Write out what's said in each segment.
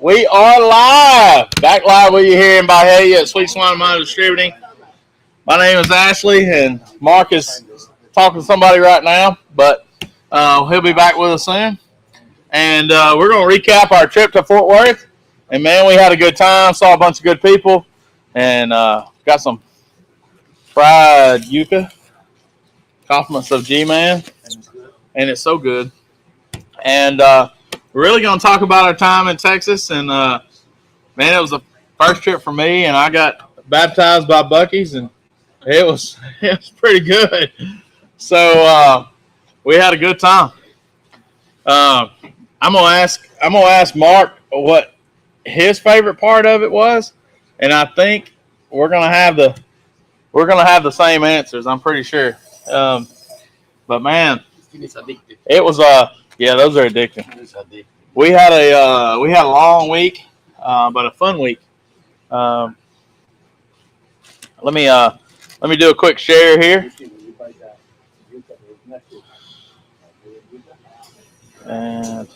We are live. Back live with you here in Bahia at Sweet Swine Mind Distributing. My name is Ashley, and Mark is talking to somebody right now, but he'll be back with us soon. And we're going to recap our trip to Fort Worth. And, man, we had a good time, saw a bunch of good people, and got some fried Yucca. Compliments of G-Man. And it's so good. And we're really going to talk about our time in Texas. And, man, it was the first trip for me, and I got baptized by Buc-ee's, and it was pretty good. So we had a good time. I'm gonna ask Mark what his favorite part of it was, and I think we're gonna have the same answers. I'm pretty sure. But man, it was yeah, those are addicting. We had a long week, but a fun week. Let me do a quick share here. And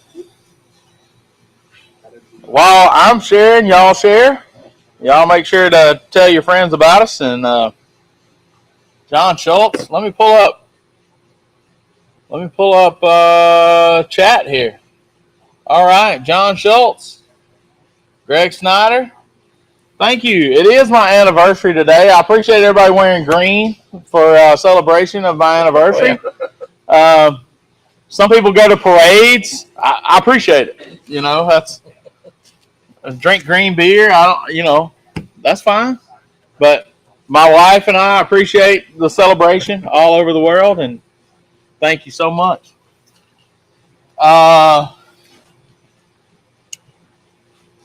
while I'm sharing, y'all share. Y'all make sure to tell your friends about us. And John Schultz, let me pull up chat here. All right, John Schultz, Greg Snyder. Thank you. It is my anniversary today. I appreciate everybody wearing green for a celebration of my anniversary. Some people go to parades. I appreciate it. You know, that's drink green beer. That's fine. But my wife and I appreciate the celebration all over the world, and thank you so much.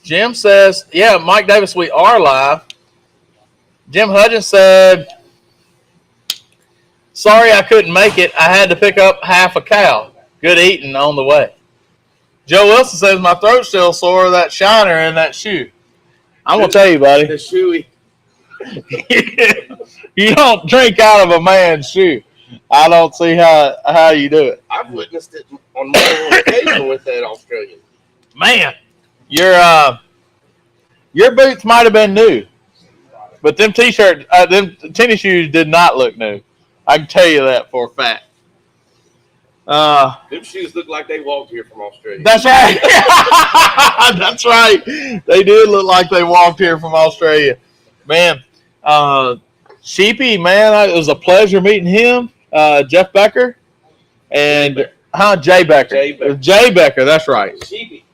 Jim says, yeah, Mike Davis, we are live. Jim Hudgens said, sorry I couldn't make it. I had to pick up half a cow. Good eating on the way. Joe Wilson says, my throat's still sore, that shiner in that shoe. I'm going to tell you, buddy. The shoey. You don't drink out of a man's shoe. I don't see how you do it. I've witnessed it on more occasion with that Australian. Man, your boots might have been new, but them them tennis shoes did not look new. I can tell you that for a fact. Them shoes look like they walked here from Australia. That's right. That's right. They did look like they walked here from Australia. Man, Sheepy, man, it was a pleasure meeting him. Jeff Becker and Jay Becker. Jay Becker, that's right.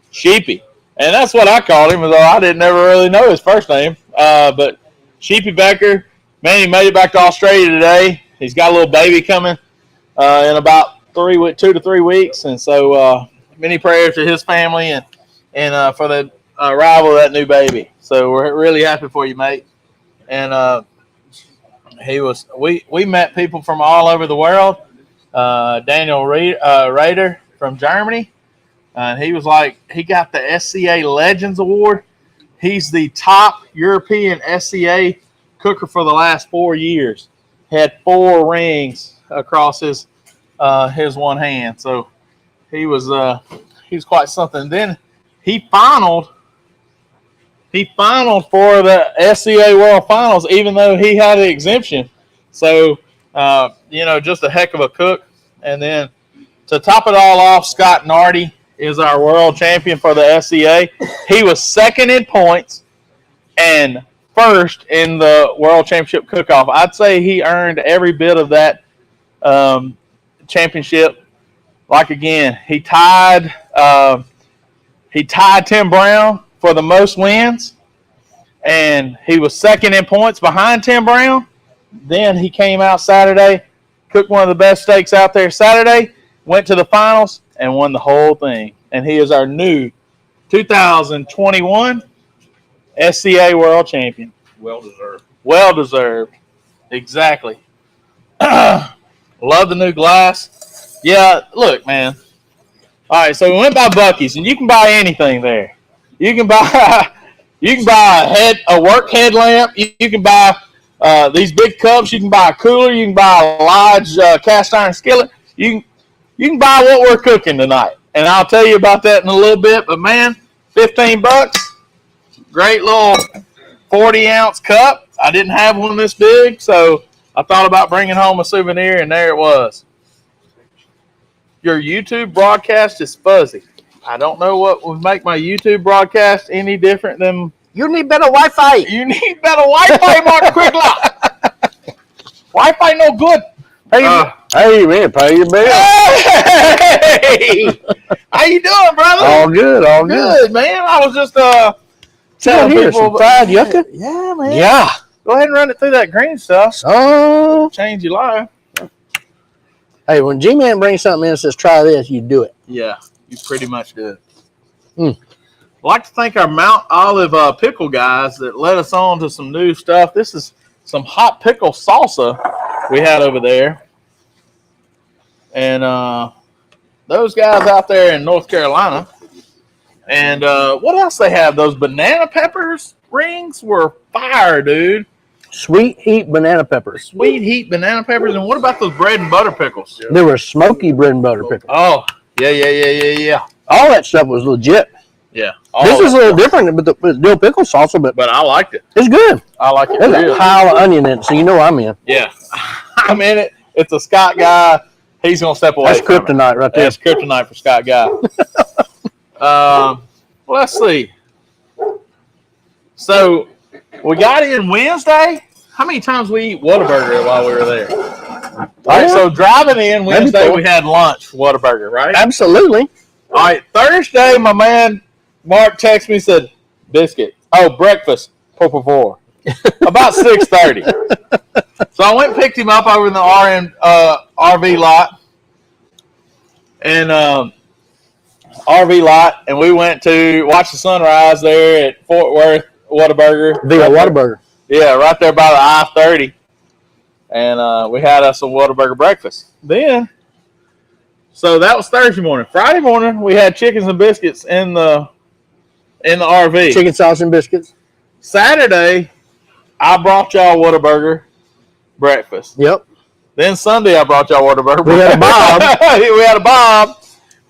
Sheepy. And that's what I called him, although I didn't ever really know his first name. But Sheepy Becker, man, he made it back to Australia today. He's got a little baby coming in about 2 to 3 weeks. And so many prayers to his family and for the arrival of that new baby. So we're really happy for you, mate. And we met people from all over the world. Daniel Rader from Germany. And he was like, he got the SCA Legends Award. He's the top European SCA cooker for the last 4 years. Had 4 rings across his one hand. So he was quite something. Then he finaled for the SCA World Finals, even though he had an exemption. So just a heck of a cook. And then to top it all off, Scott Nardi is our world champion for the SCA. He was second in points and first in the World Championship cook-off. I'd say he earned every bit of that championship. Like, again, he tied Tim Brown for the most wins, and he was second in points behind Tim Brown. Then he came out Saturday, cooked one of the best steaks out there Saturday, went to the finals, and won the whole thing. And he is our new 2021 SCA World Champion. Well deserved. Well deserved. Exactly. Love the new glass. Yeah, look, man. All right, so we went by Buc-ee's, and you can buy anything there. You can buy a work headlamp. You can buy these big cups. You can buy a cooler. You can buy a large cast iron skillet. You can buy what we're cooking tonight, and I'll tell you about that in a little bit. But man, $15. Great little 40-ounce cup. I didn't have one this big, so I thought about bringing home a souvenir, and there it was. Your YouTube broadcast is fuzzy. I don't know what would make my YouTube broadcast any different than... You need better Wi-Fi. You need better Wi-Fi, Mark Quigley. Wi-Fi no good. Hey, man, pay your bill. Hey! How you doing, brother? All good, all good. Good, man. I was just Tell telling here, people... some fried yucca? Yeah, man. Yeah. Go ahead and run it through that green stuff. So, Change your life. hey, when G-Man brings something in and says, try this, you do it. Yeah, you pretty much do. Mm. I'd like to thank our Mount Olive pickle guys that led us on to some new stuff. This is some hot pickle salsa we had over there. And those guys out there in North Carolina. And what else they have? Those banana peppers rings were fire, dude. Sweet heat banana peppers. Sweet heat banana peppers. And what about those bread and butter pickles? There were smoky bread and butter pickles. Oh, yeah. All that stuff was legit. Yeah. This is a little different with the dill pickle salsa, but I liked it. it's good. I like it. There's Really. a pile of onion in it, so you know I'm in. Yeah. I'm in it. It's a Scott guy. He's going to step away. That's from it. kryptonite right there. That's kryptonite for Scott guy. Let's see. So we got in Wednesday. How many times we eat Whataburger while we were there? All right, so driving in Wednesday, we had lunch, Whataburger, right? Absolutely. All right, Thursday, my man Mark texted me and said, biscuit. Oh, breakfast, por favor. About 6:30. So I went and picked him up over in the RV lot. And RV lot, and we went to watch the sunrise there at Fort Worth Whataburger. Via Whataburger. Yeah, right there by the I-30. And we had us a Whataburger breakfast. Then, so that was Thursday morning. Friday morning, we had chickens and biscuits in the RV. Chicken sauce and biscuits. Saturday, I brought y'all Whataburger breakfast. Yep. Then Sunday, I brought y'all Whataburger. We had a Bob. We had a Bob.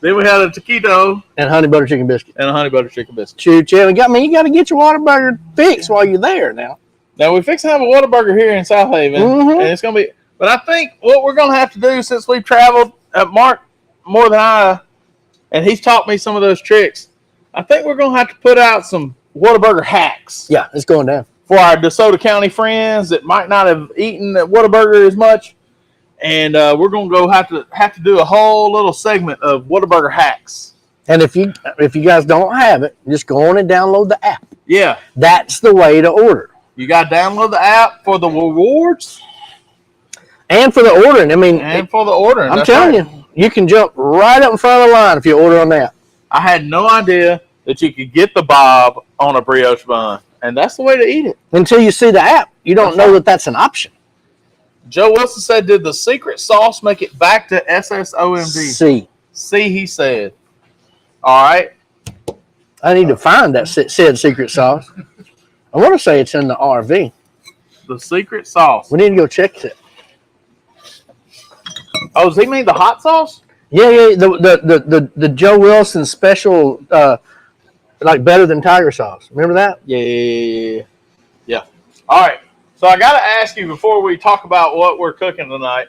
Then we had a taquito And honey butter chicken biscuit. and a honey butter chicken biscuit. Choo choo. You got to get your Whataburger fixed while you're there now. Now we fix to have a Whataburger here in South Haven, Mhm. and it's gonna be. But I think what we're gonna have to do, since we've traveled, Mark more than I, and he's taught me some of those tricks. I think we're gonna have to put out some Whataburger hacks Yeah, it's going down. for our DeSoto County friends that might not have eaten at Whataburger as much, and we're gonna have to do a whole little segment of Whataburger hacks. And if you guys don't have it, just go on and download the app. Yeah, That's the way to order. you got to download the app for the rewards And for the ordering. I mean, and for the ordering. I'm That's telling right. you can jump right up in front of the line if you order on that. I had no idea that you could get the Bob on a brioche bun, and that's the way to eat it. Until you see the app, you don't know that that's an option. Joe Wilson said, did the secret sauce make it back to SSOMG? See, he said. All right. I need to find that said secret sauce. I want to say it's in the RV. The secret sauce. We need to go check it. Oh, does he mean the hot sauce? Yeah. The Joe Wilson special, like better than tiger sauce. Remember that? Yeah. All right. So I got to ask you before we talk about what we're cooking tonight.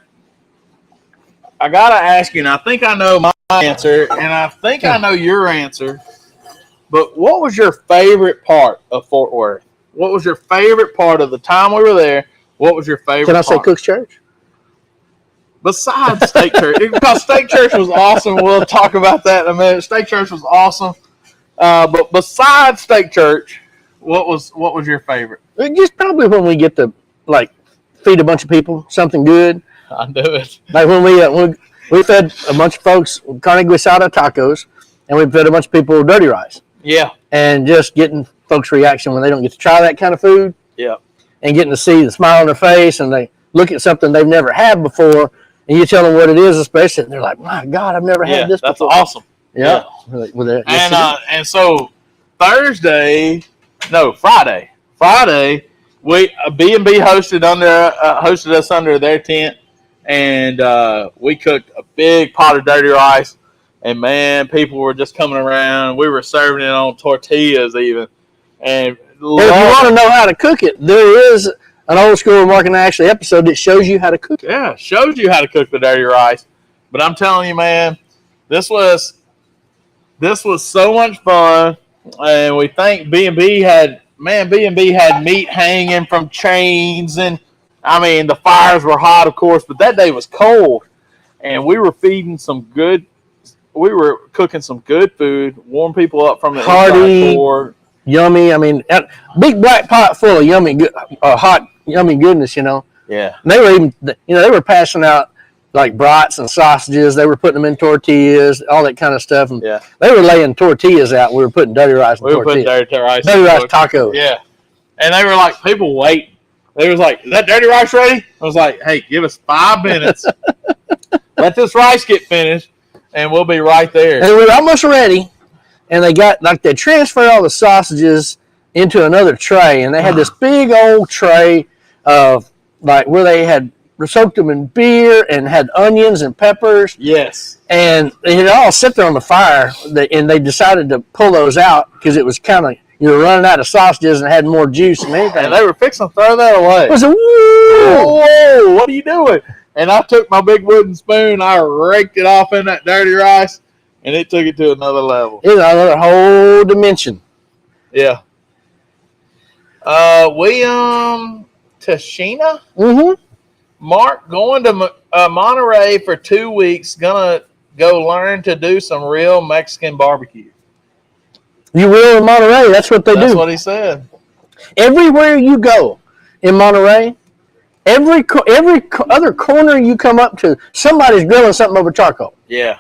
I got to ask you, and I think I know my answer, and I think I know your answer. But what was your favorite part of Fort Worth? What was your favorite part of the time we were there? What was your favorite Can I say part? Cook's Church? Besides Steak Church. Because Steak Church was awesome. We'll talk about that in a minute. Steak Church was awesome. But besides Steak Church, what was your favorite? Just probably when we get to, like, feed a bunch of people something good. I knew it. Like when we fed a bunch of folks carne guisada tacos, and we fed a bunch of people dirty rice. Yeah. And just getting folks' reaction when they don't get to try that kind of food. Yeah. And getting to see the smile on their face, and they look at something they've never had before, and you tell them what it is, especially, and they're like, "My God, I've never had this that's before." awesome. Yeah. Like, well, And so Friday, we B&B hosted us under their tent, and we cooked a big pot of dirty rice, And man, people were just coming around. We were serving it on tortillas even. And if you want to know how to cook it, there is an Old School Mark and Ashley episode that shows you how to cook it. Yeah, shows you how to cook the dirty rice. But I'm telling you, man, this was so much fun. And we think B&B had meat hanging from chains, and I mean the fires were hot, of course, but that day was cold, and we were cooking some good food, warm people up from the hearty, yummy. I mean, big black pot full of yummy, hot, yummy goodness. Yeah. And they were even, they were passing out like brats and sausages. They were putting them in tortillas, all that kind of stuff. And yeah. They were laying tortillas out. We were putting dirty rice in tortillas. We were putting dirty rice tacos. Yeah. And they were like, people wait. They was like, is that dirty rice ready? I was like, hey, give us 5 minutes. Let this rice get finished, and we'll be right there. And we were almost ready. And they transferred all the sausages into another tray. And they had this big old tray of where they had soaked them in beer and had onions and peppers. Yes. And they had all sit there on the fire, and they decided to pull those out because it was kind of, you were running out of sausages and had more juice than anything. And they were fixing to throw that away. It was whoa, what are you doing? And I took my big wooden spoon, I raked it off in that dirty rice, and it took it to another level. It's another whole dimension. Yeah. Tashina? Mm-hmm. Mark, going to Monterey for 2 weeks, gonna go learn to do some real Mexican barbecue. You will in Monterey. That's what they do. That's what he said. Everywhere you go in Monterey, every other corner you come up to, somebody's grilling something over charcoal. Yeah.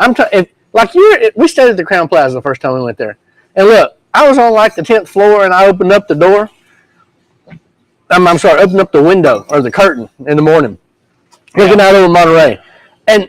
We stayed at the Crown Plaza the first time we went there. And look, I was on like the 10th floor, and I opened up the door. Opened up the window or the curtain in the morning, looking out over Monterey. And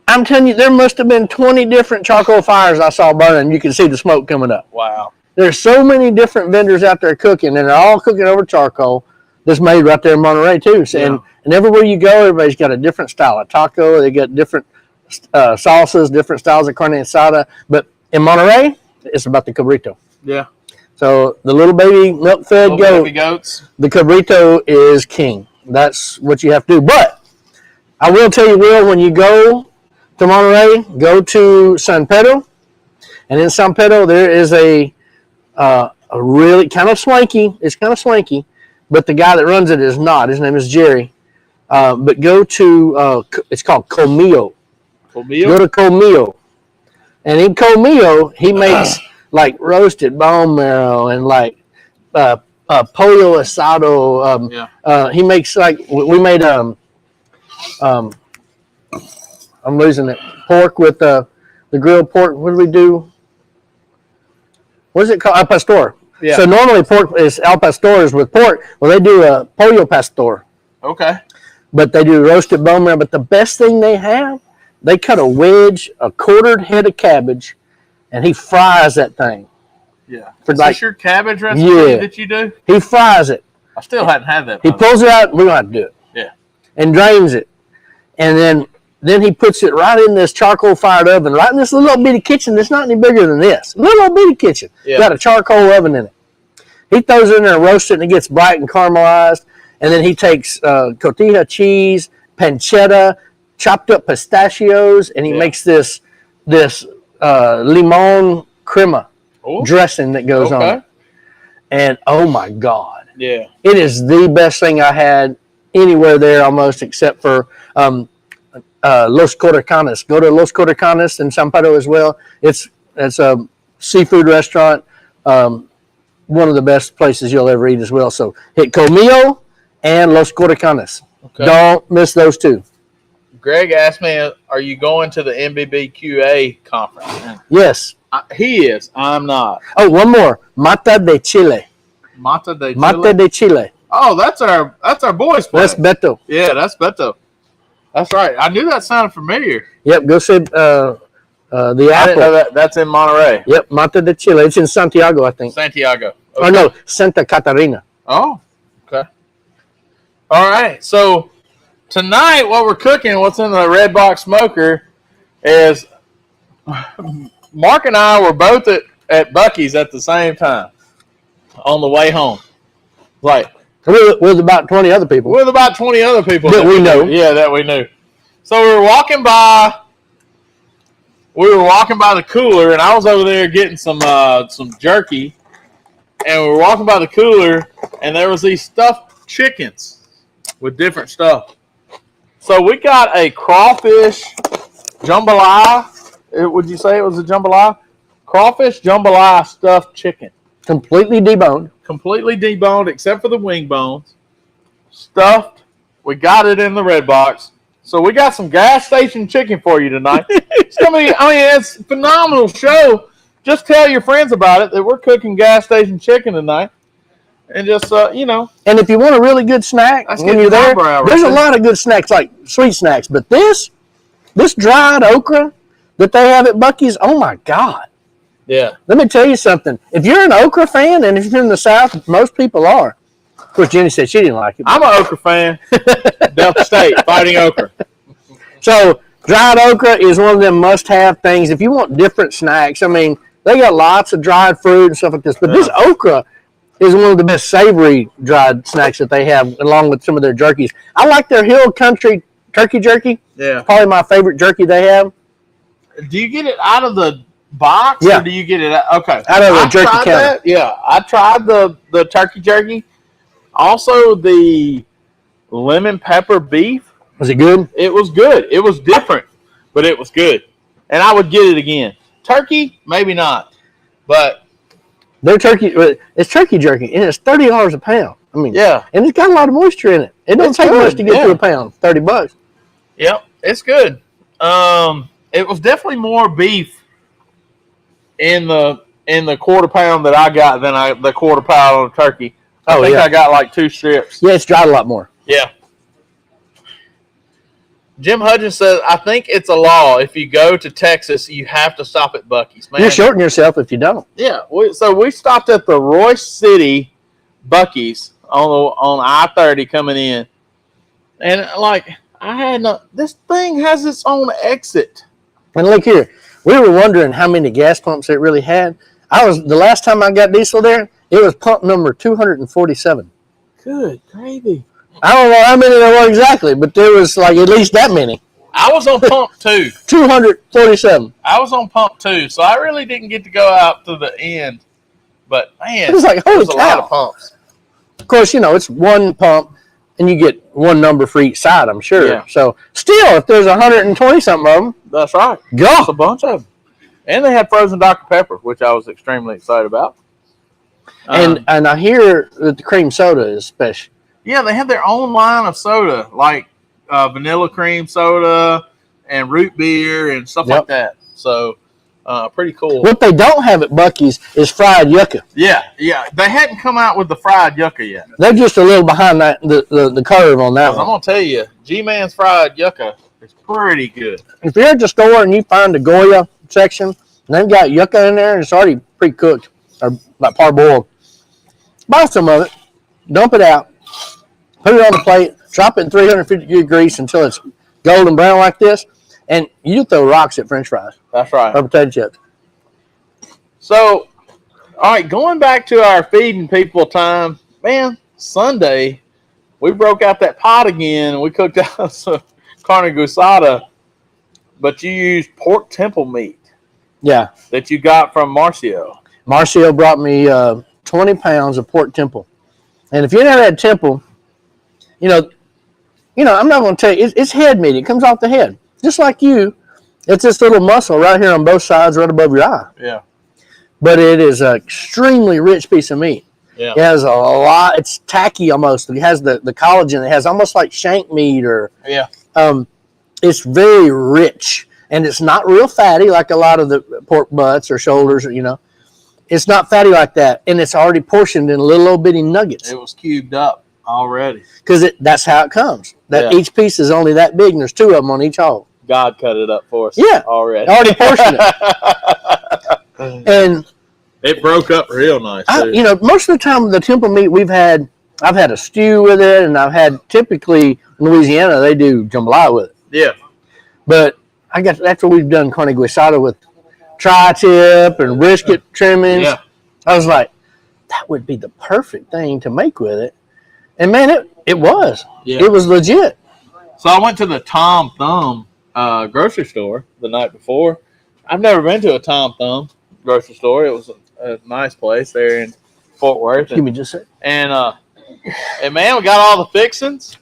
I'm telling you, there must have been 20 different charcoal fires I saw burning. You can see the smoke coming up. Wow. There's so many different vendors out there cooking, and they're all cooking over charcoal that's made right there in Monterey, too. So, yeah. And everywhere you go, everybody's got a different style of taco. They got different salsas, different styles of carne asada. But in Monterey, it's about the cabrito. Yeah. So the little baby milk-fed goats. The cabrito is king. That's what you have to do. But I will tell you, Will, when you go to Monterey, go to San Pedro. And in San Pedro, there is a really kind of swanky. It's kind of swanky, but the guy that runs it is not. His name is Jerry. But go to, it's called Comillo. Comillo? Go to Comillo. And in Comillo, he makes like roasted bone marrow and like pollo asado. He makes we made I'm losing it. Pork with the grilled pork. What do we do? What is it called? Al pastor. Yeah. So normally pork is al pastor is with pork. Well, they do a pollo pastor. Okay. But they do roasted bone marrow. But the best thing they have, they cut a quartered head of cabbage, and he fries that thing. Yeah. Is this your cabbage recipe that you do? He fries it. I still hadn't had that. He pulls it out. We don't have to do it. Yeah. And drains it. And then he puts it right in this charcoal fired oven, right in this little bitty kitchen that's not any bigger than this. Little bitty kitchen. Yeah. Got a charcoal oven in it. He throws it in there and roasts it, and it gets bright and caramelized. And then he takes cotija cheese, pancetta, chopped up pistachios, and he makes this limon crema dressing that goes on it. And oh my God. Yeah. It is the best thing I had anywhere there almost, except for Los Coracanes. Go to Los Coracanes in San Pedro as well. It's a seafood restaurant. One of the best places you'll ever eat as well. So hit Comillo and Los Coracanes. Okay. Don't miss those two. Greg asked me, are you going to the MBBQA conference? Yes. He is. I'm not. Oh, one more. Mata de Chile. Mata de Chile? Mata de Chile. Oh, that's our boys' place. That's Beto. Yeah, that's Beto. That's right. I knew that sounded familiar. Yep, go see the I didn't know that's in Monterey. Yep, Mata de Chile. It's in Santiago, I think. Santiago. Okay. Oh, no, Santa Catarina. Oh, okay. All right. So tonight, what we're cooking, what's in the red box smoker, is Mark and I were both at Buc-ee's at the same time on the way home. Like, with about 20 other people. With about 20 other people that we know. Yeah, that we knew. So we were walking by the cooler, and I was over there getting some jerky, and we were walking by the cooler, and there was these stuffed chickens with different stuff. So we got a crawfish jambalaya. Would you say it was a jambalaya? Crawfish jambalaya stuffed chicken. Completely deboned. Completely deboned except for the wing bones. Stuffed. We got it in the red box. So we got some gas station chicken for you tonight. It's a phenomenal show. Just tell your friends about it that we're cooking gas station chicken tonight. And just, And if you want a really good snack when you're there, there's a lot of good snacks, like sweet snacks. But this dried okra that they have at Buc-ee's, oh my God. Yeah. Let me tell you something. If you're an okra fan, and if you're in the South, most people are. Of course, Jenny said she didn't like it. I'm an okra fan. Delta State, fighting okra. So, dried okra is one of them must-have things. If you want different snacks, I mean, they got lots of dried fruit and stuff like this. But this okra is one of the best savory dried snacks that they have, along with some of their jerkies. I like their Hill Country turkey jerky. Yeah. Probably my favorite jerky they have. Do you get it out of the box, or do you get it okay? Out of the jerky counter. That. Yeah, I tried the turkey jerky. Also, the lemon pepper beef. Was it good? It was good. It was different, but it was good. And I would get it again. Turkey, maybe not. But their turkey, it's turkey jerky, and it's $30 a pound. I mean, yeah. And it's got a lot of moisture in it. It don't take much to get to a pound, $30. Yep, it's good. It was definitely more beef in the quarter pound that I got than the quarter pound on the turkey. I think I got like 2 strips. Yeah, it's dried a lot more. Yeah. Jim Hudgens says, I think it's a law. If you go to Texas, you have to stop at Buc-ee's. Man, you're shorting yourself if you don't. Yeah. So we stopped at the Royce City Buc-ee's on I-30 coming in. And this thing has its own exit. And look here, we were wondering how many gas pumps it really had. The last time I got diesel there, it was pump number 247. Good gravy. I don't know how many there were exactly, but there was like at least that many. I was on pump 2. 247. I was on pump 2, so I really didn't get to go out to the end. But man, it was like, holy cow. A lot of pumps. Of course, it's one pump, and you get one number for each side, I'm sure. Yeah. So still, if there's 120-something of them. That's right. Go. That's a bunch of them. And they had frozen Dr. Pepper, which I was extremely excited about. And I hear that the cream soda is special. Yeah, they have their own line of soda, like vanilla cream soda and root beer and stuff like that. So, pretty cool. What they don't have at Buc-ee's is fried yucca. Yeah. They hadn't come out with the fried yucca yet. They're just a little behind the curve on that one. I'm going to tell you, G-Man's fried yucca is pretty good. If you're at the store and you find the Goya section, and they've got yucca in there and it's already pre-cooked or like parboiled, buy some of it, dump it out, put it on the plate, drop it in 350 degree grease until it's golden brown like this, and you throw rocks at French fries. That's right. Or potato chips. So, all right, going back to our feeding people time, man, Sunday, we broke out that pot again and we cooked out some carne asada, but you used pork temple meat. Yeah. That you got from Marcio. Marcio brought me 20 pounds of pork temple. And if you never had temple, I'm not going to tell you, it's head meat. It comes off the head. Just like you, it's this little muscle right here on both sides, right above your eye. Yeah. But it is an extremely rich piece of meat. Yeah. It has a lot, it's tacky almost. It has the collagen. It has almost like shank meat or. Yeah. It's very rich. And it's not real fatty like a lot of the pork butts or shoulders, It's not fatty like that. And it's already portioned in little old bitty nuggets. It was cubed up already. Because that's how it comes. Each piece is only that big, and there's 2 of them on each hog. God cut it up for us. Yeah. Already portioned it. And it broke up real nice, too. Most of the time, the temple meat I've had a stew with it, and I've had, typically, in Louisiana, they do jambalaya with it. Yeah. But that's what we've done carne asada with tri-tip and brisket trimmings. Yeah. I was like, that would be the perfect thing to make with it. And man, it was. Yeah. It was legit. So I went to the Tom Thumb grocery store the night before. I've never been to a Tom Thumb grocery store. It was a nice place there in Fort Worth. Give me just a And man, we got all the fixings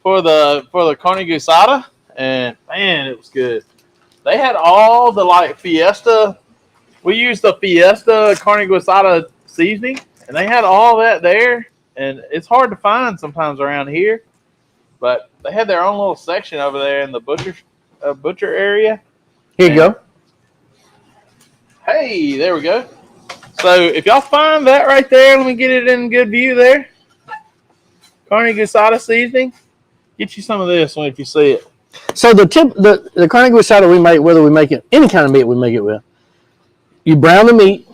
for the carne asada, and man, it was good. They had all the like Fiesta. We used the Fiesta carne asada seasoning, and they had all that there. And it's hard to find sometimes around here, but they had their own little section over there in the butcher area. Here you go. Hey, there we go. So if y'all find that right there, let me get it in good view there. Carne asada seasoning. Get you some of this one if you see it. So the carne asada we make, whether we make it any kind of meat we make it with, you brown the meat,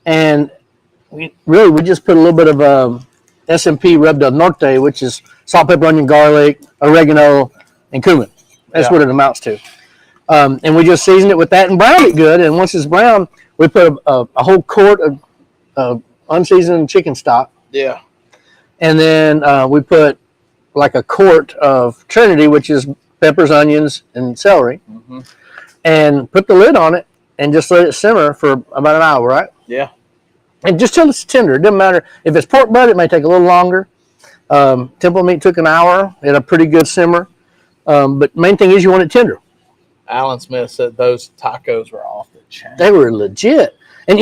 and we just put a little bit of S&P rub del norte, which is salt, pepper, onion, garlic, oregano, and cumin. That's what it amounts to. And we just season it with that and brown it good. And once it's brown, we put a whole quart of unseasoned chicken stock. Yeah. And then we put like a quart of Trinity, which is peppers, onions, and celery, and put the lid on it and just let it simmer for about an hour, right? Yeah. And just till it's tender. It doesn't matter. If it's pork butt, it may take a little longer. Temple meat took an hour at a pretty good simmer. But main thing is you want it tender. Alan Smith said those tacos were off the chain. They were legit. And,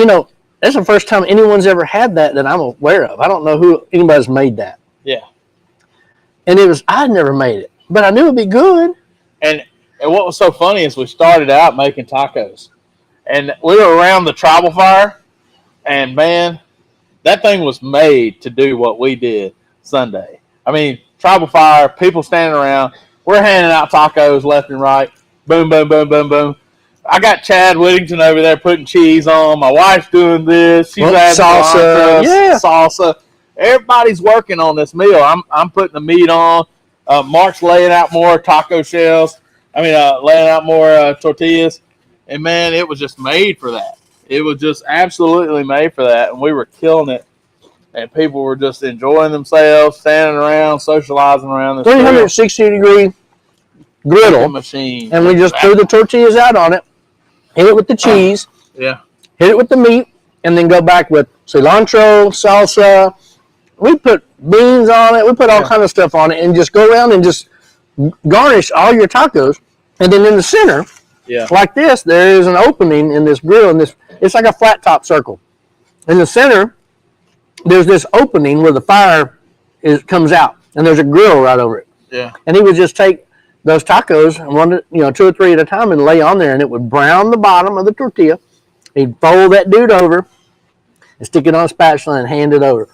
that's the first time anyone's ever had that I'm aware of. I don't know who anybody's made that. Yeah. And I'd never made it, but I knew it'd be good. And what was so funny is we started out making tacos, and we were around the tribal fire, and man, that thing was made to do what we did Sunday. I mean, tribal fire, people standing around, we're handing out tacos left and right, boom, boom, boom, boom, boom. I got Chad Whittington over there putting cheese on. My wife's doing this. She's adding salsa, salsa. Everybody's working on this meal. I'm putting the meat on. Mark's laying out more taco shells. Laying out more tortillas. And, man, it was just made for that. It was just absolutely made for that. And we were killing it. And people were just enjoying themselves, standing around, socializing around this 360-degree griddle machine. And we just threw the tortillas out on it, hit it with the cheese, hit it with the meat, and then go back with cilantro, salsa. We put beans on it. We put all kind of stuff on it, and just go around and just garnish all your tacos. And then in the center, like this, there is an opening in this grill, and it's like a flat top circle. In the center, there's this opening where the fire comes out, and there's a grill right over it. Yeah. And he would just take those tacos and 2 or 3 at a time and lay on there, and it would brown the bottom of the tortilla. He'd fold that dude over and stick it on a spatula and hand it over.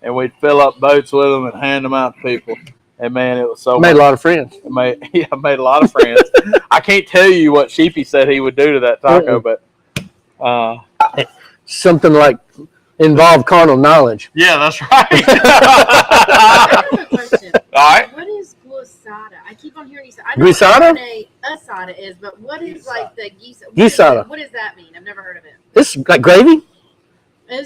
And we'd fill up boats with them and hand them out to people. And, man, it was so made a lot of friends. Made a lot of friends. I can't tell you what Sheepy said he would do to that taco, but something like involved carnal knowledge. Yeah, that's right. I have a question. All right. What is guisada? I keep on hearing you say. I Guisada? know what asada is, but what is like the guisada? Guisada. What does that mean? I've never heard of it. This like gravy?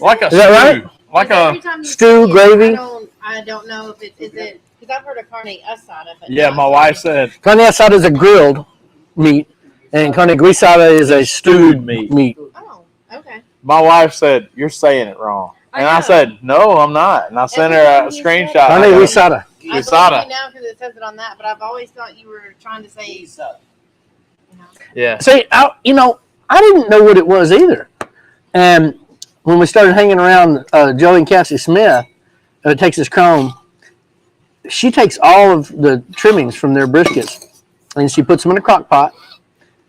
Like a Is that right? stew. Like every time you stew, say it, gravy? I don't know if is it because I've heard of carne asada. But yeah, my wife said Carne asada is a grilled meat, and carne guisada is a stewed meat. Oh, okay. My wife said, "You're saying it wrong," and I said, "No, I'm not." And I sent her a screenshot. Carne guisada. I believe Guisada. you now because it says it on that, but I've always thought you were trying to say. Yeah. See, I didn't know what it was either, and when we started hanging around Joey and Cassie Smith at Texas Chrome, she takes all of the trimmings from their briskets and she puts them in a crock pot,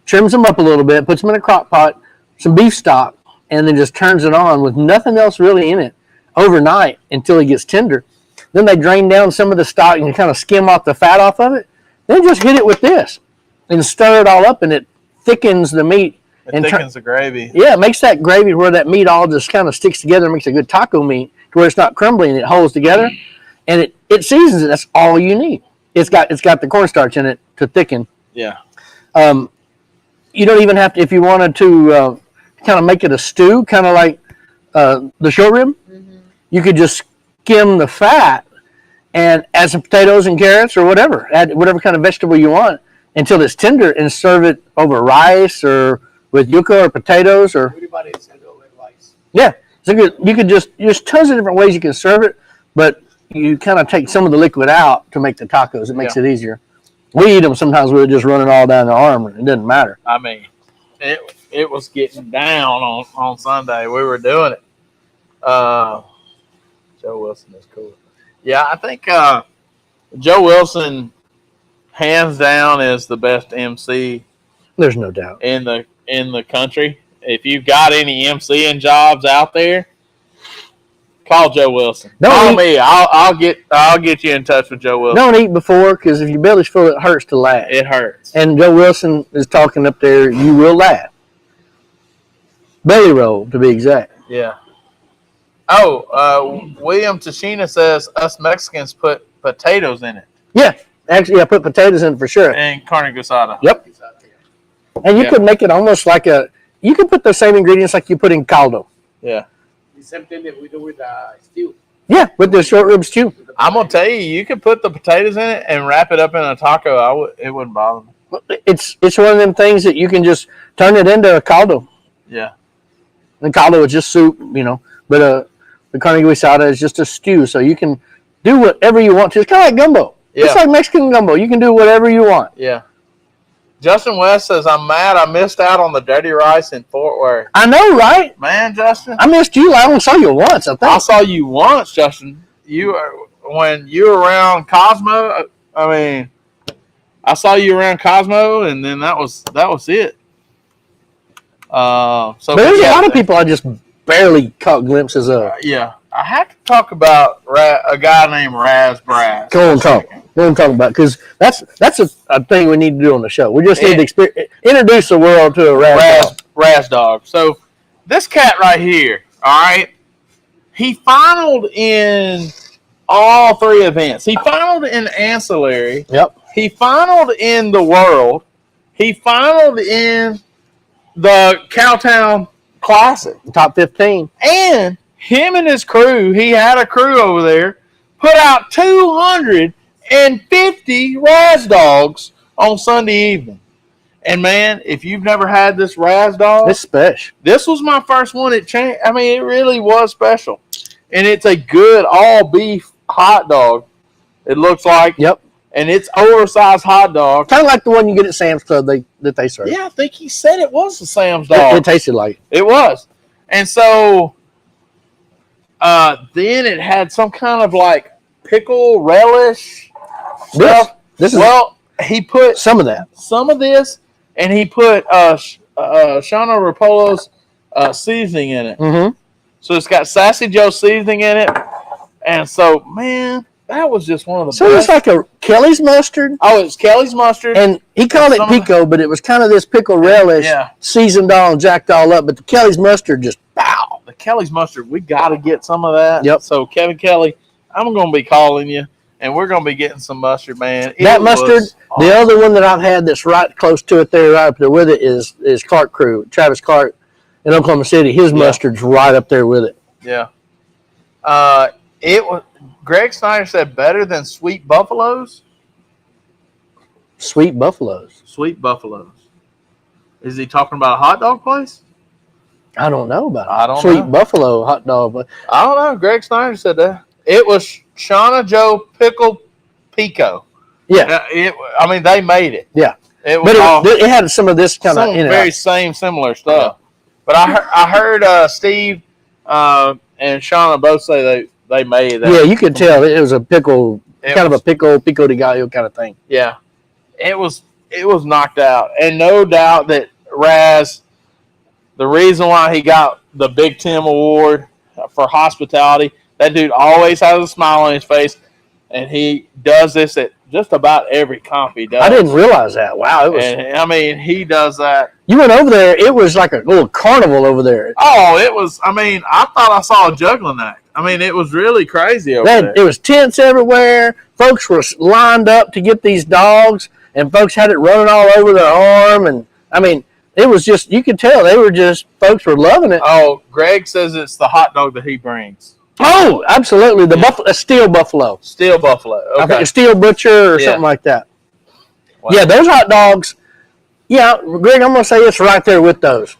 trims them up a little bit, puts them in a crock pot, some beef stock, and then just turns it on with nothing else really in it overnight until it gets tender. Then they drain down some of the stock and kind of skim off the fat off of it. Then just hit it with this and stir it all up, and it thickens the meat. It thickens the gravy. Yeah, it makes that gravy where that meat all just kind of sticks together and makes a good taco meat to where it's not crumbly and it holds together. And it seasons it. That's all you need. It's got the cornstarch in it to thicken. Yeah. you don't even have to, if you wanted to kind of make it a stew, kind of like the short rib, you could just skim the fat and add some potatoes and carrots or whatever. Add whatever kind of vegetable you want until it's tender and serve it over rice or with yucca or potatoes or. Everybody send over rice. Yeah. So you could just, there's tons of different ways you can serve it, but you kind of take some of the liquid out to make the tacos. It makes it easier. We eat them sometimes with it just running all down the arm, and it doesn't matter. I mean, it was getting down on Sunday. We were doing it. Joe Wilson is cool. Yeah, I think Joe Wilson, hands down, is the best MC. There's no doubt in the country. If you've got any MCing jobs out there, call Joe Wilson. Call me. I'll get you in touch with Joe Wilson. Don't eat before, because if your belly's full, it hurts to laugh. It hurts. And Joe Wilson is talking up there. You will laugh. Belly roll, to be exact. Yeah. Oh, William Tashina says us Mexicans put potatoes in it. Yeah, actually, I put potatoes in it for sure. And carne asada. Yep. And you could make it almost like you could put the same ingredients like you put in caldo. Yeah. The same thing that we do with stew. Yeah, with the short rib stew. I'm gonna tell you, you could put the potatoes in it and wrap it up in a taco. It wouldn't bother me. It's one of them things that you can just turn it into a caldo. Yeah. And caldo is just soup, but the carne asada is just a stew, so you can do whatever you want to. It's kind of like gumbo. Yeah. It's like Mexican gumbo. You can do whatever you want. Yeah. Justin West says, I'm mad I missed out on the dirty rice in Fort Worth. I know, right? Man, Justin. I missed you. I only saw you once, I think. I saw you once, Justin. When you were around Cosmo, I saw you around Cosmo, and then that was it. But there's a lot of people I just barely caught glimpses of. Yeah. I have to talk about a guy named Raz Brass. Go on, talk. Go on, talk about, because that's a thing we need to do on the show. We just need to introduce the world to a Raz dog. So this cat right here, all right, he finaled in all 3 events. He finaled in ancillary. Yep. He finaled in the world. He finaled in the Cowtown Classic. Top 15. And him and his crew, he had a crew over there, put out 250 Raz dogs on Sunday evening. And man, if you've never had this Raz dog, it's special. This was my first one. It really was special. And it's a good all beef hot dog. It looks like. Yep. And it's oversized hot dog. Kind of like the one you get at Sam's Club that they serve. Yeah, I think he said it was the Sam's dog. It tasted like it. It was. And so then it had some kind of like pickle relish stuff. He put some of that. Some of this, and he put Shana Rapolo's seasoning in it. Mm-hmm. So it's got Sassy Joe seasoning in it. And so, man, that was just one of the best. So it's like a Kelly's mustard? Oh, it's Kelly's mustard. And he called it pico, but it was kind of this pickle relish seasoned all and jacked all up. But the Kelly's mustard just, pow. The Kelly's mustard, we got to get some of that. Yep. So, Kevin Kelly, I'm going to be calling you, and we're going to be getting some mustard, man. That mustard, awesome. The other one that I've had that's right close to it there, right up there with it, is Clark Crew, Travis Clark in Oklahoma City. His mustard's right up there with it. Yeah. It was. Greg Snyder said better than Sweet Buffaloes. Sweet Buffaloes. Sweet Buffaloes. Is he talking about a hot dog place? I don't know about it. I don't Sweet know. Buffalo hot dog. I don't know. Greg Snyder said that. It was Shauna Joe Pickle Pico. Yeah. They made it. Yeah. It had some of this kind of in it. Very similar stuff. Yeah. But I heard Steve and Shauna both say they made that. Yeah, you could tell it was a pickle, a pico de gallo kind of thing. Yeah. It was knocked out. And no doubt that Raz, the reason why he got the Big Tim Award for hospitality, that dude always has a smile on his face, and he does this at just about every comp he does. I didn't realize that. Wow. He does that. You went over there, it was like a little carnival over there. Oh, it was, I thought I saw a juggling act. It was really crazy over there. It was tents everywhere. Folks were lined up to get these dogs, and folks had it running all over their arm. And, it was just, you could tell they were just, folks were loving it. Oh, Greg says it's the hot dog that he brings. Oh, absolutely. The buffalo, a steel buffalo. Steel buffalo. Okay. I think a steel butcher or something like that. Wow. Yeah, those hot dogs. Yeah, Greg, I'm going to say it's right there with those.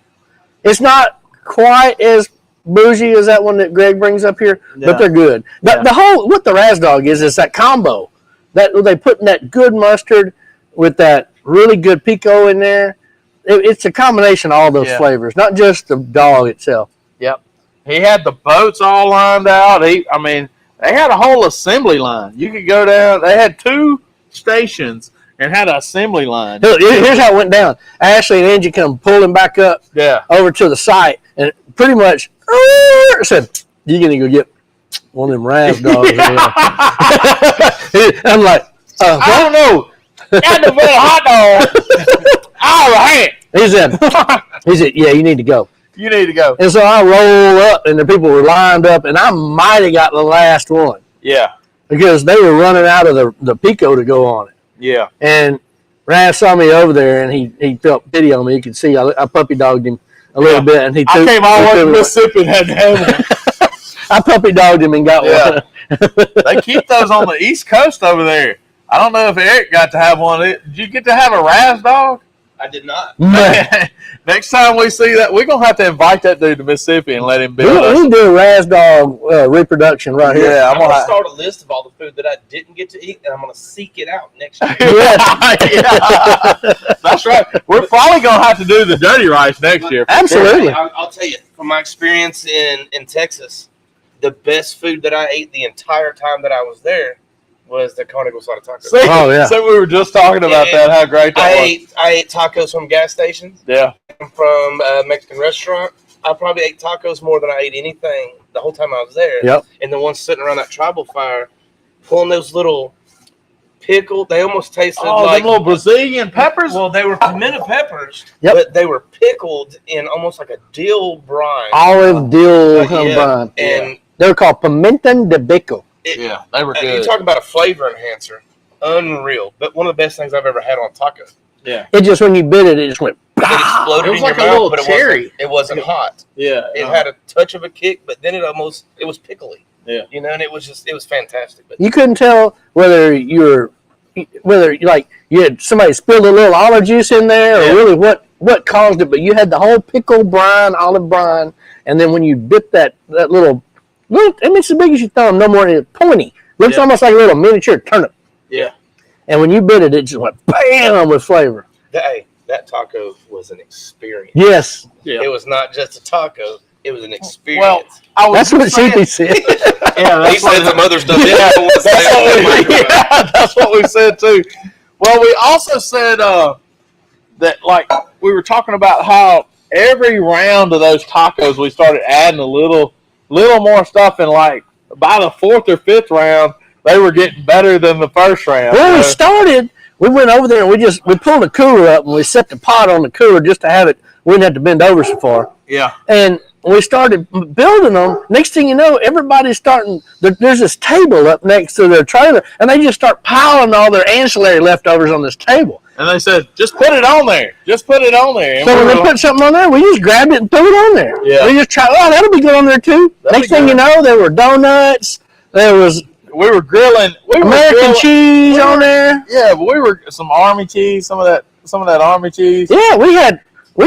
It's not quite as bougie as that one that Greg brings up here, but they're good. The whole, what the Raz Dog is that combo. That they put in that good mustard with that really good pico in there. It's a combination of all those flavors, not just the dog itself. Yep. He had the boats all lined out. They had a whole assembly line. You could go down. They had 2 stations and had an assembly line. Here's how it went down. Ashley and Angie come pulling back up over to the site and pretty much said, "You're going to go get one of them Raz dogs." I'm like, I don't know. Got the better hot dog. All right. He said, "Yeah, you need to go." You need to go. And so I roll up, and the people were lined up, and I might have got the last one. Yeah. Because they were running out of the pico to go on it. Yeah. And Raz saw me over there, and he felt pity on me. You could see I puppy dogged him a little bit, and I came all the way to Mississippi and had to have one. I puppy dogged him and got one. They keep those on the East Coast over there. I don't know if Eric got to have one. Did you get to have a Raz dog? I did not. Next time we see that, we're going to have to invite that dude to Mississippi and let him build us. We do a Raz dog reproduction right here. Yeah, I'm going to start a list of all the food that I didn't get to eat, and I'm going to seek it out next year. That's right. We're probably going to have to do the dirty rice next year. Absolutely. I'll tell you, from my experience in Texas, the best food that I ate the entire time that I was there was the carne asada tacos. So we were just talking about that, how great that was. I ate tacos from gas stations. Yeah. From a Mexican restaurant. I probably ate tacos more than I ate anything the whole time I was there. Yep. And the ones sitting around that tribal fire, pulling those little pickled, they almost tasted like little Brazilian peppers? Well, they were pimento peppers, but they were pickled in almost like a dill brine. Olive dill brine. And they were called pimenta de beco. They were good. You talk about a flavor enhancer. Unreal. But one of the best things I've ever had on taco. Yeah. It just, when you bit it, it just went. It exploded It was in like your a mouth, little but cherry. it wasn't hot. Yeah. It had a touch of a kick, but then it was pickly. Yeah. You know, and it was fantastic. But You couldn't tell whether you had somebody spilled a little olive juice in there or really what caused it, but you had the whole pickle brine, olive brine, and then when you bit that little, I mean, it's as big as your thumb, no more than it's pointy. Looks almost like a little miniature turnip. Yeah. And when you bit it, it just went bam with flavor. That taco was an experience. Yes. Yeah. It was not just a taco. It was an experience. Well, that's what Sheepy said. He said some other stuff. That's what we said too. Well, we also said that, like, we were talking about how every round of those tacos we started adding a little more stuff, and like by the 4th or 5th round, they were getting better than the first round. When we started, we went over there and we pulled the cooler up and we set the pot on the cooler just to have it. We didn't have to bend over so far. Yeah. And we started building them. Next thing you know, everybody's starting. There's this table up next to their trailer, and they just start piling all their ancillary leftovers on this table. And they said, just put it on there. Just put it on there. And so when they put something on there, we just grabbed it and threw it on there. Yeah. We just tried, that'll be good on there too. Next thing you know, there were donuts. We were grilling American cheese on there. Yeah, but we were some army cheese, some of that army cheese. Yeah, we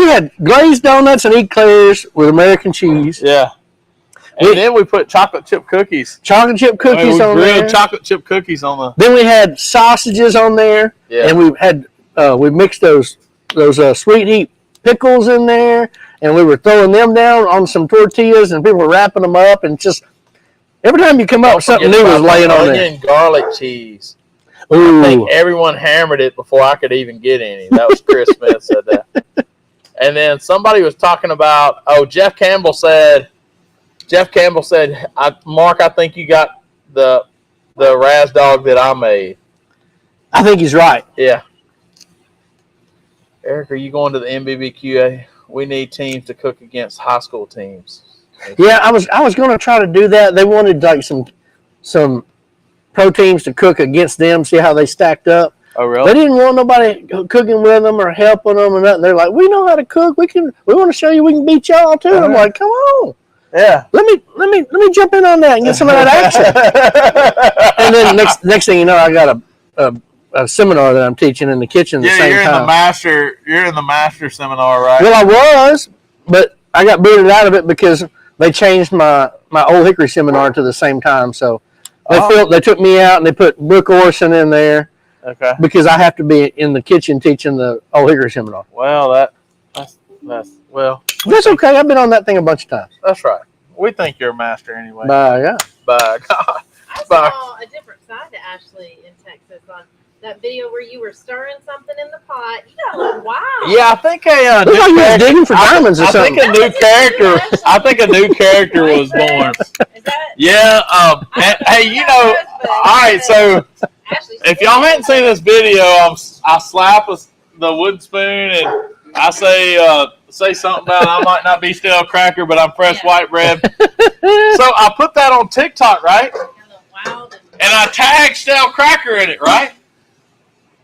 had glazed donuts and eclairs with American cheese. Yeah. And then we put chocolate chip cookies. Chocolate chip cookies on there. Grilled chocolate chip cookies on the. Then we had sausages on there. Yeah. And we mixed those sweet heat pickles in there, and we were throwing them down on some tortillas, and people were wrapping them up, and just every time you come up with something new was laying on there. Onion garlic cheese. Ooh. I think everyone hammered it before I could even get any. That was Chris Smith said that. And then somebody was talking about, Jeff Campbell said, Mark, I think you got the Raz dog that I made. I think he's right. Yeah. Eric, are you going to the MBBQA? We need teams to cook against high school teams. Yeah, I was going to try to do that. They wanted like some pro teams to cook against them, see how they stacked up. Oh, They really? didn't want nobody cooking with them or helping them or nothing. They're like, we know how to cook. We want to show you we can beat y'all too. I'm like, come on. Yeah. Let me jump in on that and get some of that action. And then next thing you know, I got a seminar that I'm teaching in the kitchen at the same time. You're in the master seminar, right? Well, I was, but I got booted out of it because they changed my Old Hickory seminar to the same time. So they took me out and they put Brooke Orson in there. Okay. Because I have to be in the kitchen teaching the Old Hickory seminar. Well, that's okay. I've been on that thing a bunch of times. That's right. We think you're a master anyway. Yeah. By God. I saw a different side to Ashley in Texas on that video where you were stirring something in the pot. You got a little wild. Yeah, I think Looked like you was digging for diamonds or something. I think a new character was born. Is that? Yeah. Hey, all right. So if y'all hadn't seen this video, I slap the wood spoon and I say something about I might not be stale cracker, but I'm fresh white bread. So I put that on TikTok, right? And I tagged stale cracker in it, right?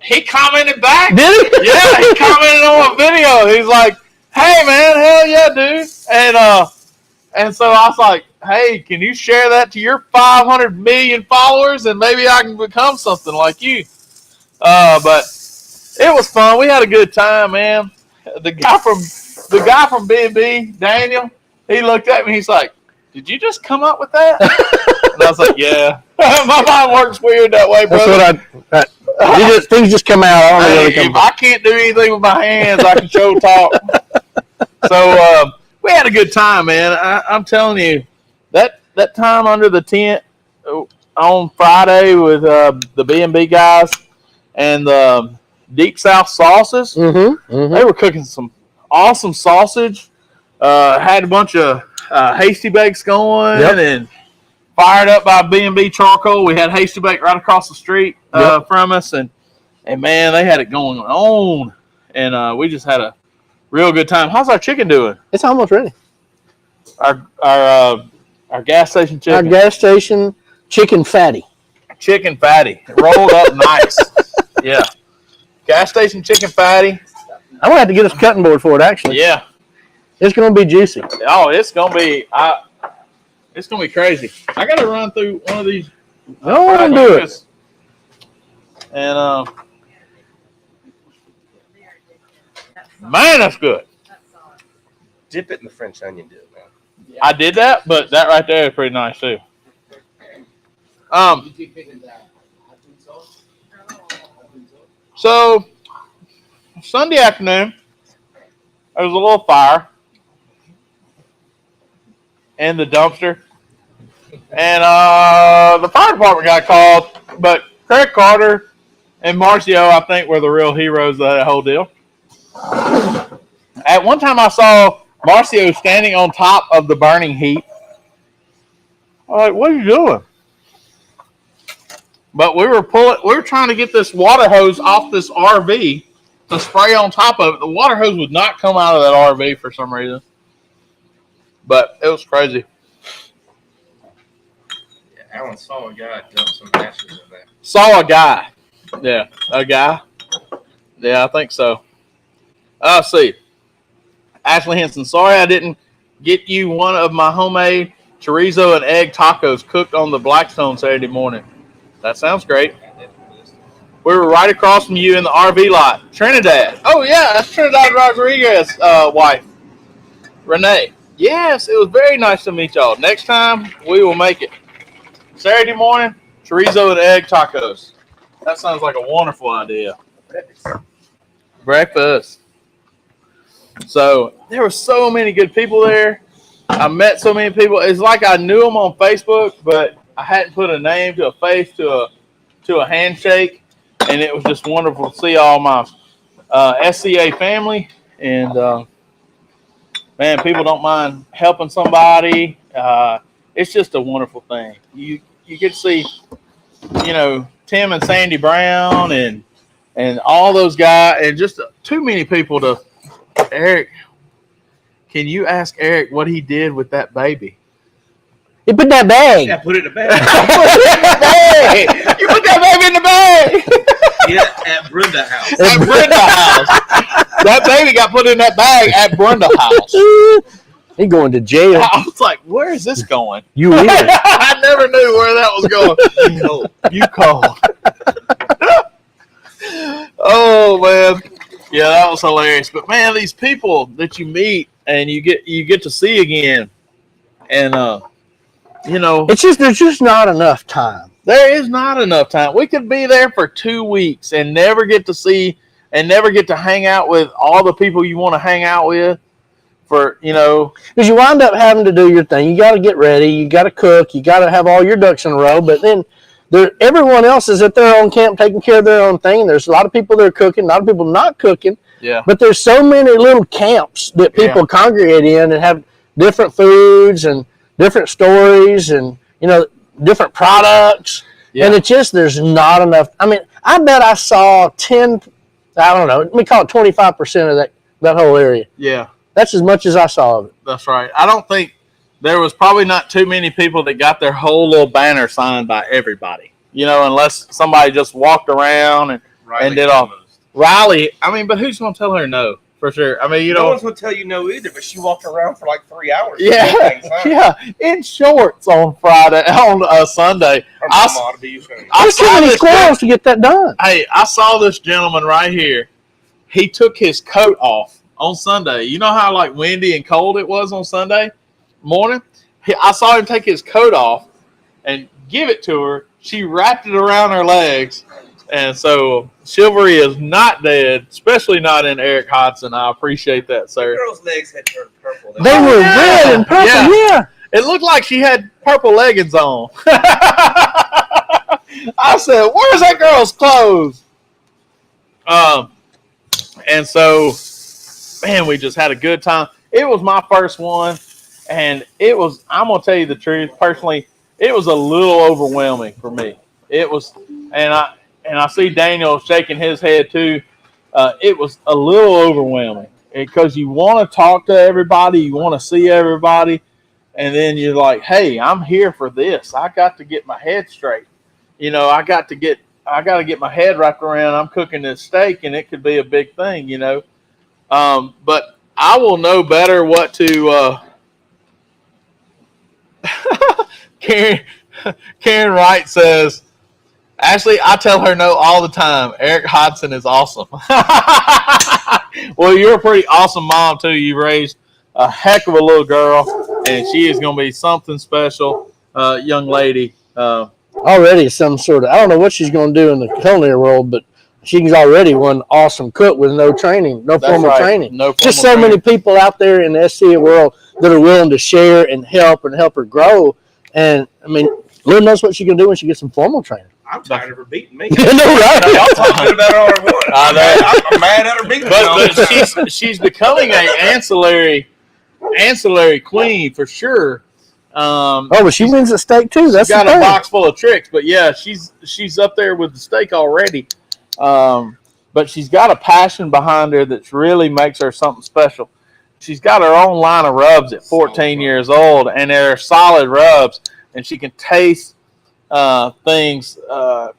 He commented back. Did he? Yeah, he commented on a video. He's like, "Hey man, hell yeah, dude!" And so I was like, "Hey, can you share that to your 500 million followers, and maybe I can become something like you?" But it was fun. We had a good time, man. The guy from B&B, Daniel, he looked at me. He's like, "Did you just come up with that?" And I was like, "Yeah." My mind works weird that way, brother. That's what things just come out. I don't know where they come if I can't do anything with my hands, I can show talk. So we had a good time, man. I'm telling you, that time under the tent on Friday with the B&B guys and the Deep South sauces, they were cooking some awesome sausage. Had a bunch of hasty bakes going and fired up by B&B charcoal. We had hasty bake right across the street from us, and man, they had it going on, and we just had a real good time. How's our chicken doing? It's almost ready. Our gas station chicken. Our gas station chicken fatty. Chicken fatty. It rolled up nice. Yeah. Gas station chicken fatty. I'm gonna have to get us a cutting board for it. Actually. Yeah. It's gonna be juicy. Oh, it's gonna be. It's gonna be crazy. I gotta run through one of these. Go on and do it. And man, that's good. Dip it in the French onion dip, man. I did that, but that right there is pretty nice too. So Sunday afternoon, there was a little fire in the dumpster, and the fire department got called. But Craig Carter and Marcio, I think, were the real heroes of that whole deal. At one time, I saw Marcio standing on top of the burning heap. I'm like, "What are you doing?" But we were trying to get this water hose off this RV to spray on top of it. The water hose would not come out of that RV for some reason. But it was crazy. Yeah, Alan saw a guy dump some ashes in there. Saw a guy. Yeah, a guy. Yeah, I think so. Let's see. Ashley Henson, sorry I didn't get you one of my homemade chorizo and egg tacos cooked on the Blackstone Saturday morning. That sounds great. We were right across from you in the RV lot. Trinidad. Oh, yeah, that's Trinidad Rodriguez's wife, Renee. Yes, it was very nice to meet y'all. Next time, we will make it. Saturday morning, chorizo and egg tacos. That sounds like a wonderful idea. Breakfast. So, there were so many good people there. I met so many people. It's like I knew them on Facebook, but I hadn't put a name to a face to a handshake, and it was just wonderful to see all my SCA family. And man, people don't mind helping somebody. It's just a wonderful thing. You get to see, Tim and Sandy Brown and all those guys, and just too many people to. Eric, can you ask Eric what he did with that baby? He put that bag. Yeah, put it in the bag. You put that baby in the bag. Yeah, at Brenda house. At Brenda house. That baby got put in that bag at Brenda house. He going to jail. I was like, where is this going? You weird. I never knew where that was going. You cold. Oh man. Yeah, that was hilarious. But man, these people that you meet and you get to see again, and it's just there's just not enough time. there is not enough time. We could be there for 2 weeks and never get to see and never get to hang out with all the people you want to hang out with. Because you wind up having to do your thing. You got to get ready. You got to cook. You got to have all your ducks in a row. But then everyone else is at their own camp taking care of their own thing. There's a lot of people that are cooking, a lot of people not cooking. Yeah. But there's so many little camps that people congregate in and have different foods and different stories and, different products. Yeah. And it's just there's not enough. I mean, I bet I saw 10, I don't know, let me call it 25% of that whole area. Yeah. That's as much as I saw of it. That's right. I don't think there was probably not too many people that got their whole little banner signed by everybody. Unless somebody just walked around and did all. Riley, but who's going to tell her no? For sure. No one's going to tell you no either, but she walked around for like 3 hours. Yeah, in shorts on Sunday. I There's too many squirrels to get that done. Hey, I saw this gentleman right here. He took his coat off on Sunday. You know how windy and cold it was on Sunday morning? I saw him take his coat off and give it to her. She wrapped it around her legs. And so chivalry is not dead, especially not in Eric Hodson. I appreciate that, sir. The girl's legs had turned purple. They were red and purple, yeah. It looked like she had purple leggings on. I said, where's that girl's clothes? And so, man, we just had a good time. It was my first one, and I'm going to tell you the truth, personally, it was a little overwhelming for me. It was, and I see Daniel shaking his head too. It was a little overwhelming because you want to talk to everybody, you want to see everybody, and then you're like, "Hey, I'm here for this. I got to get my head straight. I got to get my head wrapped around. I'm cooking this steak, and it could be a big thing, But I will know better what to. Karen Wright says, Ashley, I tell her no all the time. Eric Hodson is awesome. Well, you're a pretty awesome mom, too. You raised a heck of a little girl, and she is going to be something special, young lady. Already some sort of, I don't know what she's going to do in the culinary world, but she's already one awesome cook with no training, no formal training. Just so many people out there in the SCA world that are willing to share and help her grow. And, Lord knows what she's going to do when she gets some formal training. I'm tired of her beating me. No, right? Y'all talk good about her all I want. I'm mad at her beating me. But she's becoming an ancillary queen for sure. But she wins the steak too. That's got a box full of tricks. But yeah, she's up there with the steak already. But she's got a passion behind her that really makes her something special. She's got her own line of rubs at 14 years old, and they're solid rubs, and she can taste things,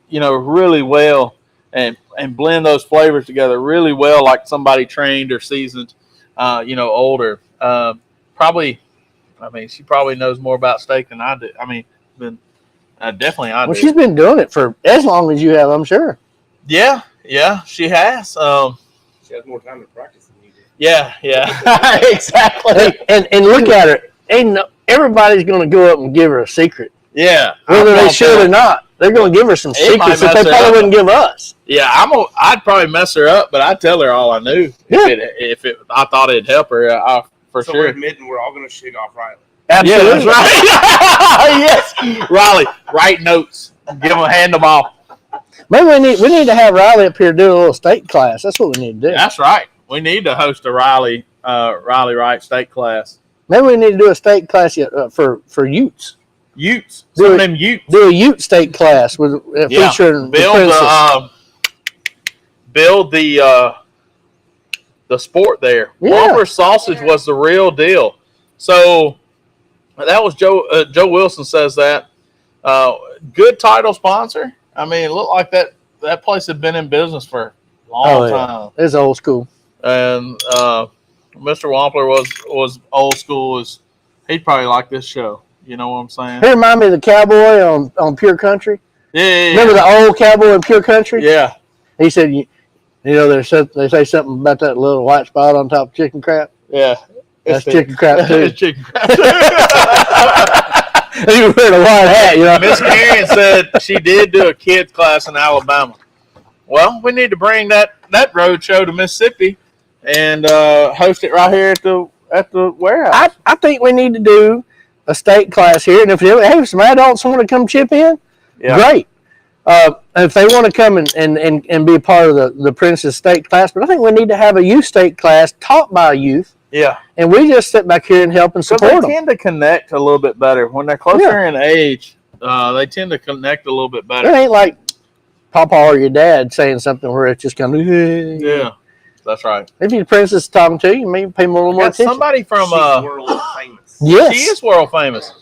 really well and blend those flavors together really well, like somebody trained or seasoned, older. She probably knows more about steak than I do. Definitely I do. Well, she's been doing it for as long as you have, I'm sure. Yeah, she has. She has more time to practice than you do. Yeah, exactly. And look at her. Everybody's going to go up and give her a secret. Yeah, whether they should or not, they're going to give her some secrets that they probably wouldn't give us. Yeah, I'd probably mess her up, but I'd tell her all I knew if I thought it'd help her for sure. We're admitting we're all going to shit off Riley. Absolutely. Yeah, that's right. Yes, Riley, write notes, hand them off. Maybe we need to have Riley up here do a little steak class. That's what we need to do. That's right. We need to host a Riley Wright steak class. Maybe we need to do a steak class for Utes. Utes. Some of them Utes. Do a Ute steak class with featuring build the sport there. Yeah. Walker sausage was the real deal. So that was Joe Wilson says that. Good title sponsor. It looked like that that place had been in business for a long time. It's old school. And Mr. Wampler was old school. He'd probably like this show. You know what I'm saying? He remind me of the cowboy on Pure Country. Yeah. Remember the old cowboy in Pure Country? Yeah. He said, you know, they say something about that little white spot on top of chicken crap. Yeah. That's chicken crap too. It's chicken crap too. He was wearing a white hat, you know. Miss Marion said she did do a kids class in Alabama. Well, we need to bring that road show to Mississippi and host it right here at the warehouse. I think we need to do a state class here, and if some adults want to come chip in, great. If they want to come and be a part of the Princess State class, but I think we need to have a youth state class taught by youth. Yeah. And we just sit back here and help and support them. They tend to connect a little bit better. When they're closer in age, they tend to connect a little bit better. It ain't like Papa or your dad saying something where it's just kind of, yeah, that's right. If your princess is talking to you, maybe pay more attention. Somebody from She's world famous. Yes. She is world famous.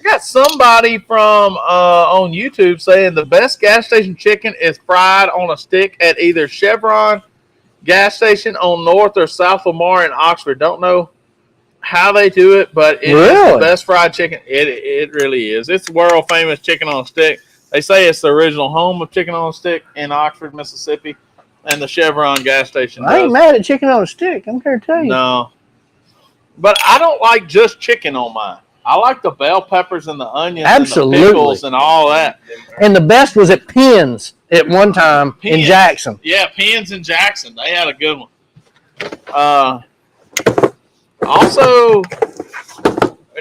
I got somebody from on YouTube saying the best gas station chicken is fried on a stick at either Chevron gas station on North or South Lamar in Oxford. Don't know how they do it, but it is the best fried chicken. It really is. It's world famous chicken on a stick. They say it's the original home of chicken on a stick in Oxford, Mississippi, and the Chevron gas station. I ain't mad at chicken on a stick. I'm here to tell you. No, but I don't like just chicken on mine. I like the bell peppers and the onions and the pickles and all that. And the best was at Penn's at one time in Jackson. Yeah, Penn's in Jackson. They had a good one. Also,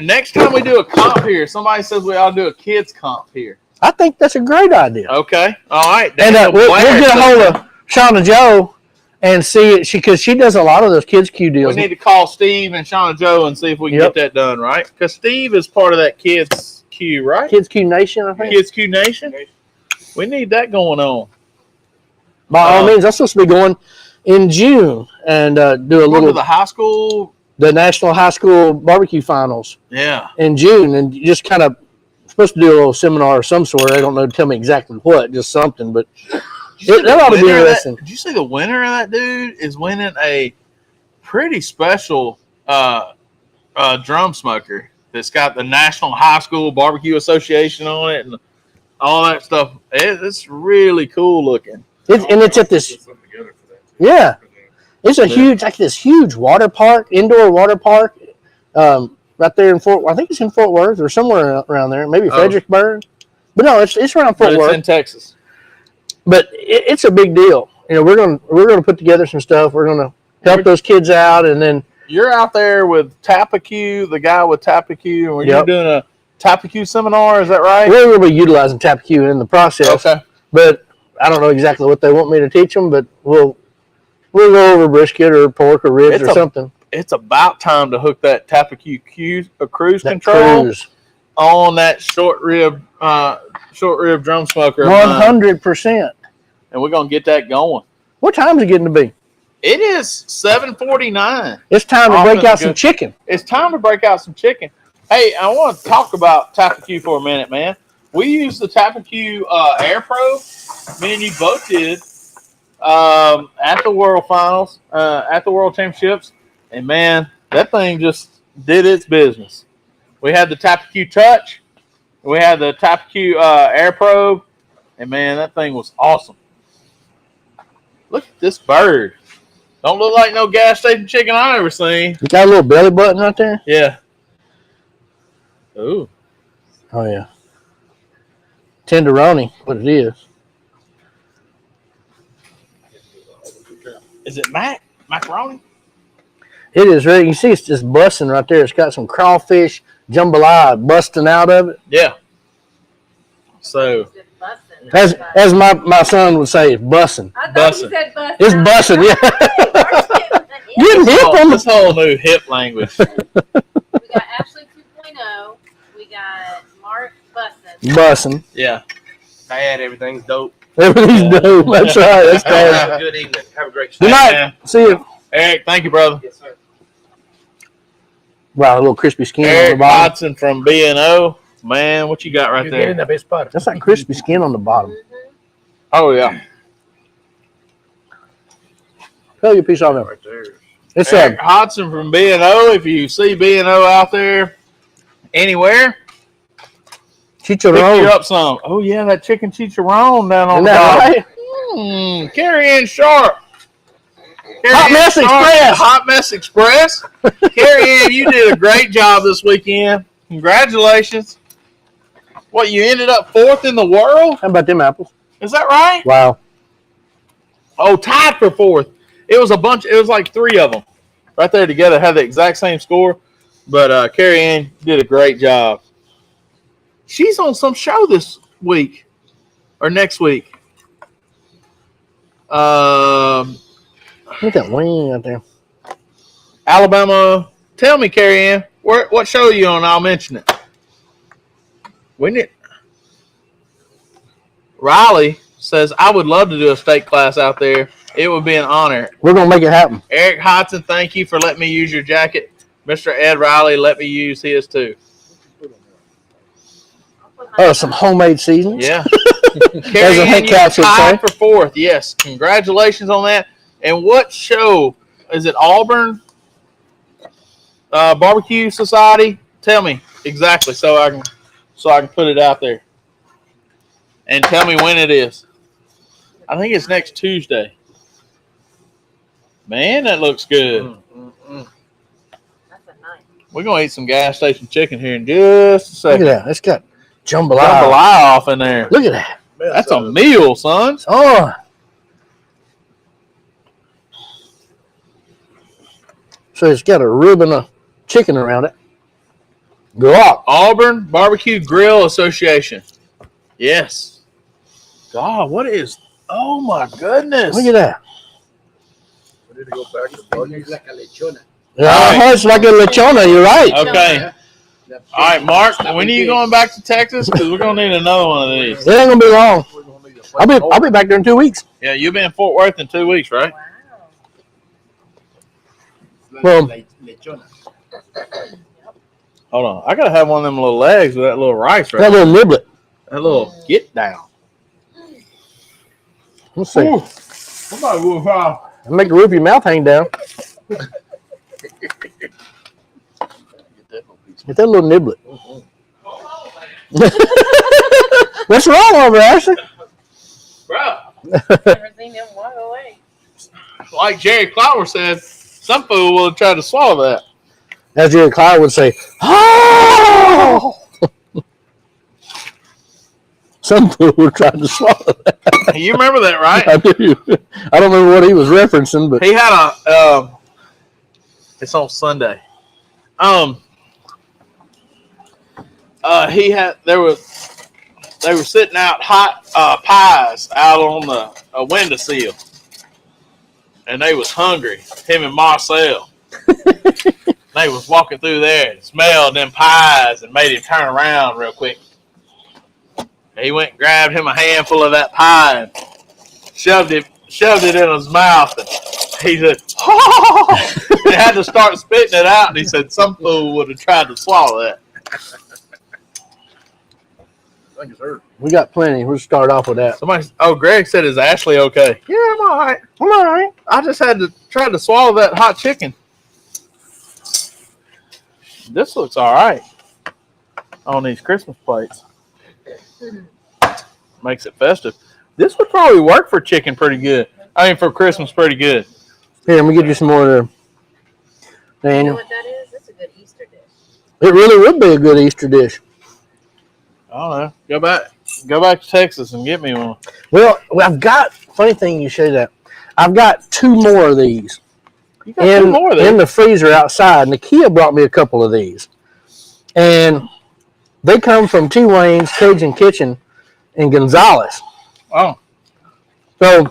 next time we do a comp here, somebody says we ought to do a kids comp here. I think that's a great idea. Okay. All right. And we'll get a hold of Shauna Joe and see it because she does a lot of those kids' Q deals. We need to call Steve and Shauna Joe and see if we can get that done, right? Because Steve is part of that kids Q, right? Kids Q Nation, I think. Kids Q Nation. We need that going on. By all means, I'm supposed to be going in June and do a little the National High School Barbecue Finals. Yeah. In June, and just kind of supposed to do a little seminar of some sort. I don't know. Tell me exactly what, just something, but that ought to be interesting. Did you see the winner of that dude is winning a pretty special drum smoker that's got the National High School Barbecue Association on it and all that stuff. It's really cool looking. It's at this. Yeah, it's a huge, like this huge water park, indoor water park, right there in Fort. I think it's in Fort Worth or somewhere around there, maybe Fredericksburg. But no, it's around Fort Worth. It's in Texas. But it's a big deal. You know, we're gonna put together some stuff. We're gonna help those kids out, and then you're out there with Tapacue, the guy with Tapacue, and you're doing a Tapacue seminar. Is that right? We're gonna be utilizing Tapacue in the process. Okay. But I don't know exactly what they want me to teach them, but we'll go over brisket or pork or ribs or something. It's about time to hook that Tapacue cruise control on that short rib drum smoker. 100%. And we're gonna get that going. What time is it getting to be? It is 7:49. It's time to break out some chicken. It's time to break out some chicken. Hey, I want to talk about Tapacue for a minute, man. We used the Tapacue Air Pro. Me and you both did at the World Finals, at the World Championships, and man, that thing just did its business. We had the Tapacue Touch, we had the Tapacue Air Pro, and man, that thing was awesome. Look at this bird. Don't look like no gas station chicken I ever seen. You got a little belly button right there? Yeah. Ooh. Oh, yeah. Tenderoni, what it is. Is it macaroni? It is really, you see it's just busting right there. It's got some crawfish jambalaya busting out of it. Yeah. So, as my son would say, it's bussing. I thought you said bussin'. It's bussing, yeah. Getting hip on this whole new hip language. We got Ashley 2.0. We got Mark bussin'. Bussing. Yeah. Dad, everything's dope. Everything's dope. That's right. That's Have a good evening. Have a great Good night. Man. See you. Eric, thank you, brother. Yes, sir. Wow, a little crispy skin on Eric the bottom. Watson from B&O. Man, what you got right there? That's like crispy skin on the bottom. Oh, yeah. Hell, you piece of it. Right there. It's Eric Hodson from B&O. If you see B&O out there anywhere, pick you chicharron. up some. Oh, yeah, that chicken chicharron down on Isn't the that bottom. right? Carrie Ann Sharp. Hot Mess Express. Hot Mess Express. Carrie Ann, you did a great job this weekend. Congratulations. What, you ended up 4th in the world? How about them apples? Is that right? Wow. Oh, tied for 4th. It was a bunch. It was like 3 of them right there together. Had the exact same score. But Carrie Ann did a great job. She's on some show this week or next week. Look at that wing out there. Alabama. Tell me, Carrie Ann, what show are you on? I'll mention it. When it Riley says, I would love to do a steak class out there. It would be an honor. We're going to make it happen. Eric Hodson, thank you for letting me use your jacket. Mr. Ed Riley, let me use his too. Oh, some homemade seasonings. Yeah. There's a head couch, tied for 4th. Yes. Congratulations on that. And what show? Is it Auburn Barbecue Society? Tell me exactly so I can put it out there. And tell me when it is. I think it's next Tuesday. Man, that looks good. That's a nice. We're going to eat some gas station chicken here in just a Look second. at that. It's got jambalaya. Jambalaya off in there. Look at that. That's a meal, son. Oh. So it's got a ribbon of chicken around it. Glock. Auburn Barbecue Grill Association. Yes. God, what is... Oh, my goodness. Look at that. We need to go back to Buggy's. Like a lechona. It's like a lechona. You're right. Okay. All right, Mark, when are you going back to Texas? Because we're going to need another one of these. It ain't gonna be long. We're gonna need a I'll be back there in 2 weeks. Yeah, you'll be in Fort Worth in 2 weeks, right? Wow. Well- Lechona. Hold on. I got to have one of them little legs with that little rice That right there. little niblet. That little get down. Let's see. Ooh. Somebody will fall. Make the roof of your mouth hang down. Get that little niblet. What's wrong over there, Ashley? Bro, Never seen him walk away. like Jerry Clower said, some fool will try to swallow that. As Jerry Clower would say, oh! Some fool would try to swallow that. You remember that, right? I do. I don't remember what he was referencing, but He had it's on Sunday. They were sitting out hot pies out on a windowsill, and they was hungry. Him and Marcel. They was walking through there and smelled them pies and made him turn around real quick. He went and grabbed him a handful of that pie and shoved it in his mouth, and he said, "Oh!" He had to start spitting it out, and he said, "Some fool would have tried to swallow that." I think it's hurt. we got plenty. We'll start off with that. Greg said, "Is Ashley okay?" Yeah, I'm all right. I'm all right. I just had to try to swallow that hot chicken. This looks all right on these Christmas plates. Makes it festive. This would probably work for chicken pretty good. I mean, for Christmas, pretty good. Here, let me get you some more there. You know Daniel. what that is? It's a good Easter dish. It really would be a good Easter dish. I don't know. Go back to Texas and get me one. Well, I've got, funny thing you say that, I've got 2 more of these You got two more of in these. the freezer outside. Nakia brought me a couple of these. And they come from T. Wayne's Cajun Kitchen in Gonzales. Oh, So,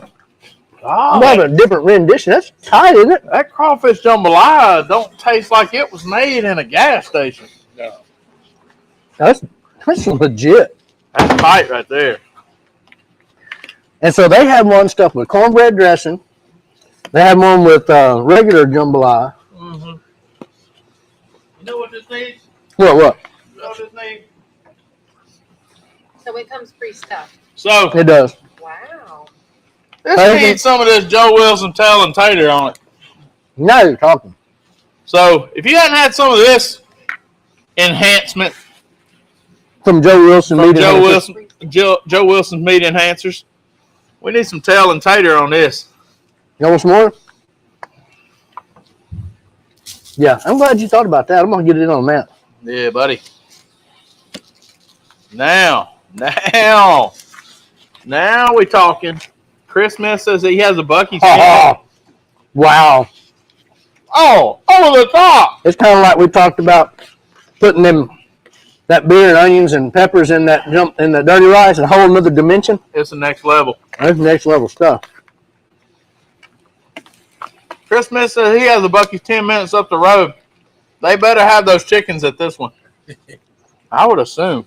I'm having a different rendition. That's tight, isn't it? that crawfish jambalaya don't taste like it was made in a gas station. No. That's legit. That's tight right there. And so they had one stuffed with cornbread dressing. They had one with regular jambalaya. Mm-hmm. You know what this needs? What? You know what this needs? So it comes pre-stuffed. So, It does. Wow. This needs some of this Joe Wilson tail and tater on it. Now you're talking. So if you hadn't had some of this enhancement From Joe Wilson. from Joe Wilson's meat enhancers, we need some tail and tater on this. You want some more? Yeah, I'm glad you thought about that. I'm going to get it in on that. Yeah, buddy. Now we talking. Chris Smith says that he has a Buc-ee's. Wow. Oh, over the top. It's kind of like we talked about putting that beer and onions and peppers in the dirty rice, a whole another dimension. It's the next level. That's next level stuff. Chris Smith says he has a Buc-ee's 10 minutes up the road. They better have those chickens at this one. I would assume.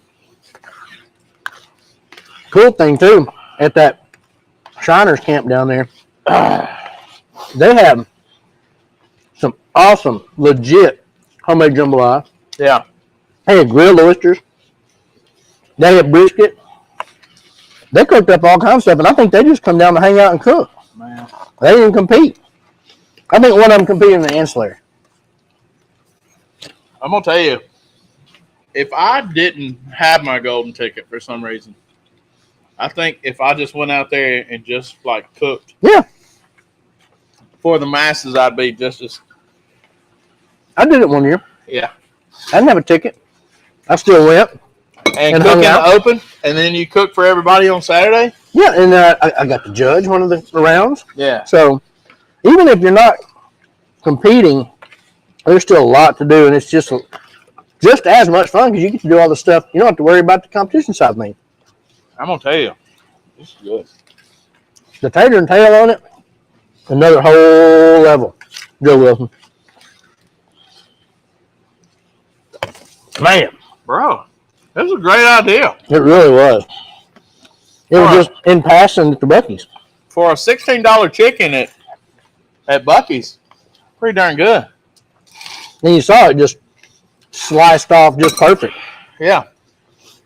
Cool thing too, at that Shriners camp down there, they have some awesome, legit homemade jambalaya. Yeah. They had grilled oysters. They had brisket. They cooked up all kinds of stuff, and I think they just come down to hang out and cook. Man. They didn't compete. I think one of them competed in the ancillary. I'm going to tell you, if I didn't have my golden ticket for some reason, I think if I just went out there and just like cooked for the masses, I'd be just as. I did it one year. Yeah. I didn't have a ticket. I still went. And cook in the open, and then you cook for everybody on Saturday? Yeah, and I got to judge one of the rounds. Yeah. So even if you're not competing, there's still a lot to do, and it's just as much fun because you get to do all the stuff. You don't have to worry about the competition side of me. I'm going to tell you, this is good. The tater and tail on it, another whole level. Joe Wilson. Man. Bro, that was a great idea. It really was. It was just in passing at the Buc-ee's. For a $16 chicken at Buc-ee's, pretty darn good. And you saw it just sliced off just perfect. Yeah.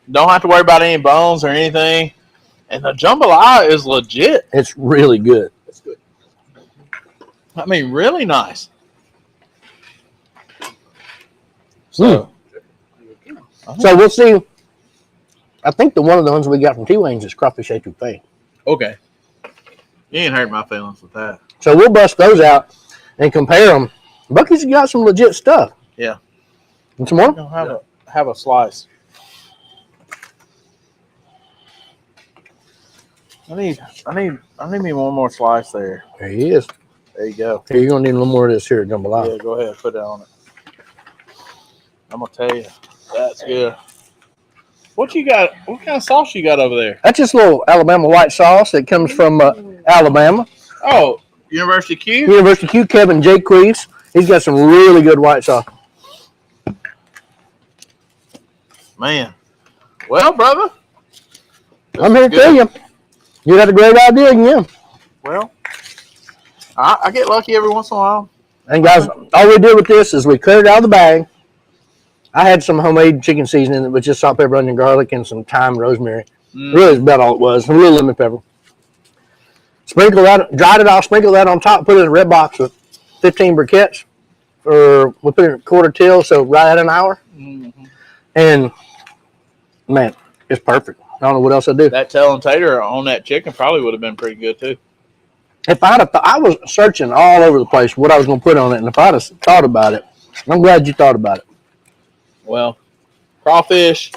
Don't have to worry about any bones or anything. And the jambalaya is legit. It's really good. That's good. I mean, really nice. So we'll see. I think one of the ones we got from T-Wayne's is crawfish etouffee. Okay. You ain't hurt my feelings with that. So we'll bust those out and compare them. Buc-ee's got some legit stuff. Yeah. And some more? Have a slice. I need me one more slice there. There he is. There you go. Here, you're gonna need a little more of this here, jambalaya. Yeah, go ahead, put it on it. I'm gonna tell you, that's good. What you got? What kind of sauce you got over there? That's just a little Alabama white sauce that comes from Alabama. Oh, University Q. University Q. Kevin J. Queeves. He's got some really good white sauce. Man, well, brother, I'm here to tell you, you had a great idea again. Well, I get lucky every once in a while. And guys, all we did with this is we cut it out of the bag. I had some homemade chicken seasoning with just salt, pepper, onion, garlic, and some thyme, rosemary. Really is about all it was. A little lemon pepper. Sprinkle that, dried it off, sprinkle that on top, put it in a red box with 15 briquettes. We put it in a quarter till, so right at an hour. Mm-hmm. And, man, it's perfect. I don't know what else I'd do. That tail and tater on that chicken probably would have been pretty good, too. If I'd have I was searching all over the place what I was going to put on it, and if I'd have thought about it, I'm glad you thought about it. Well, crawfish,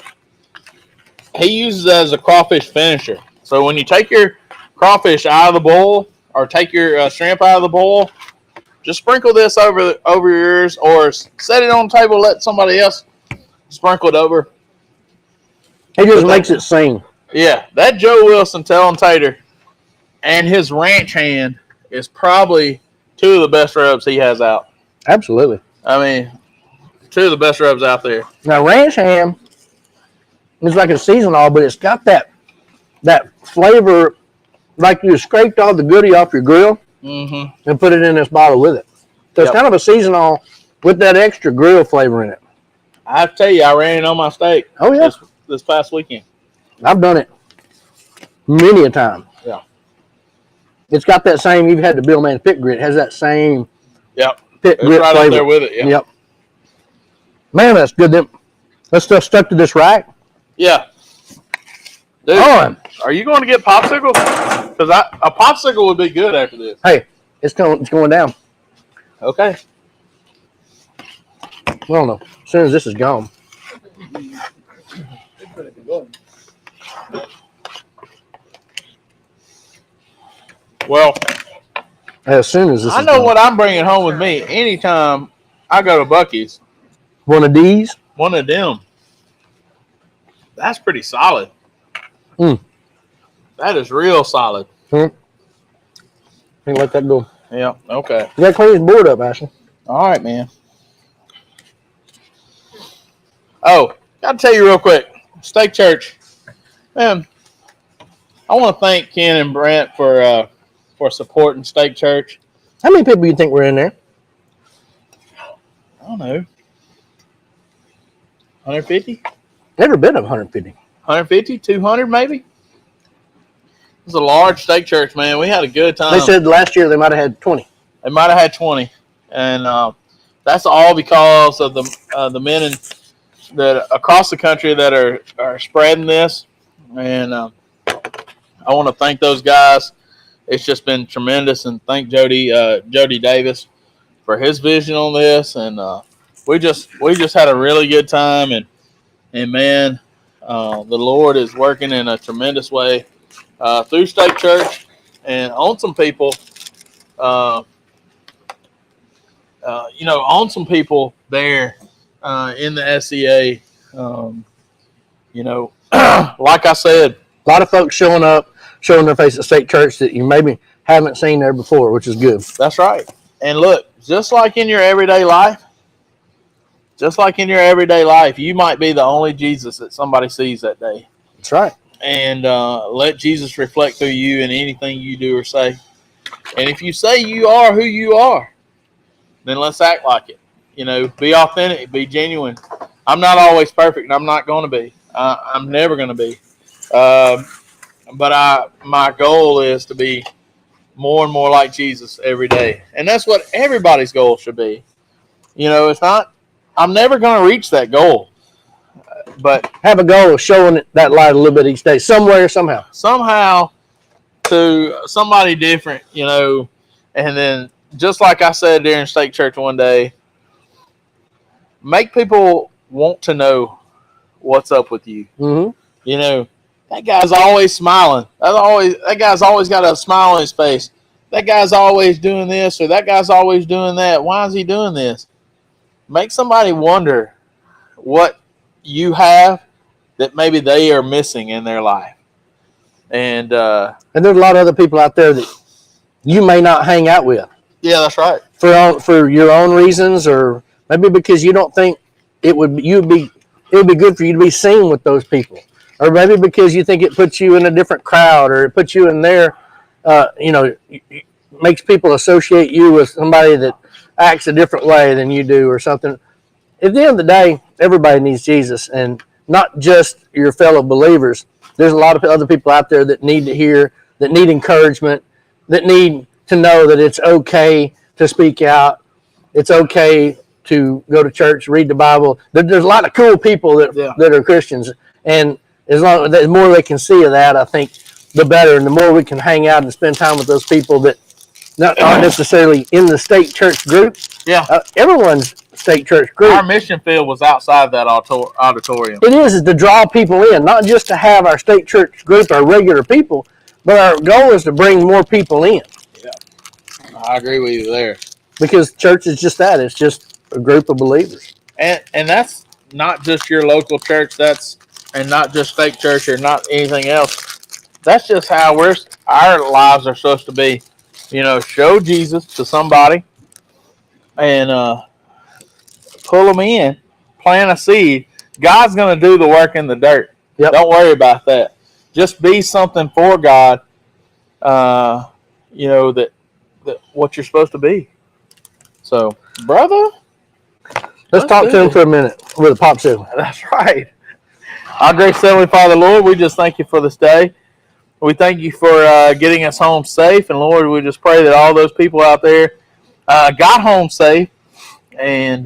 he uses it as a crawfish finisher. So when you take your crawfish out of the bowl or take your shrimp out of the bowl, just sprinkle this over yours or set it on the table, let somebody else sprinkle it over. It just makes it sing. Yeah, that Joe Wilson tail and tater and his ranch hand is probably two of the best rubs he has out. Absolutely. I mean, two of the best rubs out there. Now, ranch ham is like a seasonal, but it's got that flavor like you scraped all the goodie off your grill and put it in this bottle with it. So it's kind of a seasonal with that extra grill flavor in it. I tell you, I ran it on my steak. Oh, yeah. This past weekend. I've done it many a time. Yeah. It's got that same. You've had the Bill Man pit grit. It has that same. Yep. Pit It's grit right flavor. up there with it. Yeah. Yep. Man, that's good. That stuff stuck to this rack. Yeah. Dude, Oh, are you going to get popsicles? Because a popsicle would be good after this. hey, it's going down. Okay. I don't know. As soon as this is gone. Well, As soon as this I is know gone. what I'm bringing home with me. Anytime I go to Buc-ee's, One of these. one of them. That's pretty solid. Mm. That is real solid. Can't let that go. Yeah. Okay. You got to clean his board up, Ashley. All right, man. Oh, got to tell you real quick. Steak Church. Man, I want to thank Ken and Brent for supporting Steak Church. How many people you think were in there? I don't know. 150? Never been of 150. 150? 200 maybe? It was a large steak church, man. We had a good time. They said last year they might have had 20. They might have had 20. And that's all because of the men that across the country that are spreading this. And I want to thank those guys. It's just been tremendous. And thank Jody Davis for his vision on this. And we just had a really good time. And man, the Lord is working in a tremendous way through Steak Church and on some people. On some people there in the SCA. Like I said, A lot of folks showing up, showing their face at State Church that you maybe haven't seen there before, which is good. that's right. And look, just like in your everyday life, you might be the only Jesus that somebody sees that day. That's right. And let Jesus reflect through you in anything you do or say. And if you say you are who you are, then let's act like it. Be authentic, be genuine. I'm not always perfect, and I'm not going to be. I'm never going to be. But my goal is to be more and more like Jesus every day. And that's what everybody's goal should be. It's not, I'm never going to reach that goal. But Have a goal of showing that light a little bit each day, somewhere, somehow. somehow to somebody different, and then just like I said during Steak Church one day, make people want to know what's up with you. Mm-hmm. That guy's always smiling. That guy's always got a smile on his face. That guy's always doing this or that guy's always doing that. Why is he doing this? Make somebody wonder what you have that maybe they are missing in their life. And there's a lot of other people out there that you may not hang out with. yeah, that's right. For your own reasons, or maybe because you don't think it would be good for you to be seen with those people, or maybe because you think it puts you in a different crowd, or it puts you in there. Makes people associate you with somebody that acts a different way than you do, or something. At the end of the day, everybody needs Jesus, and not just your fellow believers. There's a lot of other people out there that need to hear, that need encouragement, that need to know that it's okay to speak out. It's okay to go to church, read the Bible. There's a lot of cool people that are Christians, and as long as the more they can see of that, I think the better, and the more we can hang out and spend time with those people that aren't necessarily in the State Church group. Yeah. Everyone's State Church group. Our mission field was outside that auditorium. It is to draw people in, not just to have our State Church group, our regular people, but our goal is to bring more people in. Yeah. I agree with you there. Because church is just that. It's just a group of believers. And that's not just your local church. And not just State Church or not anything else. That's just how our lives are supposed to be. Show Jesus to somebody and pull them in, plant a seed. God's going to do the work in the dirt. Yep. Don't worry about that. Just be something for God, that what you're supposed to be. So, brother. Let's talk to him for a minute with a popsicle. That's right. Our gracious Heavenly Father, Lord, we just thank you for this day. We thank you for getting us home safe. And Lord, we just pray that all those people out there got home safe and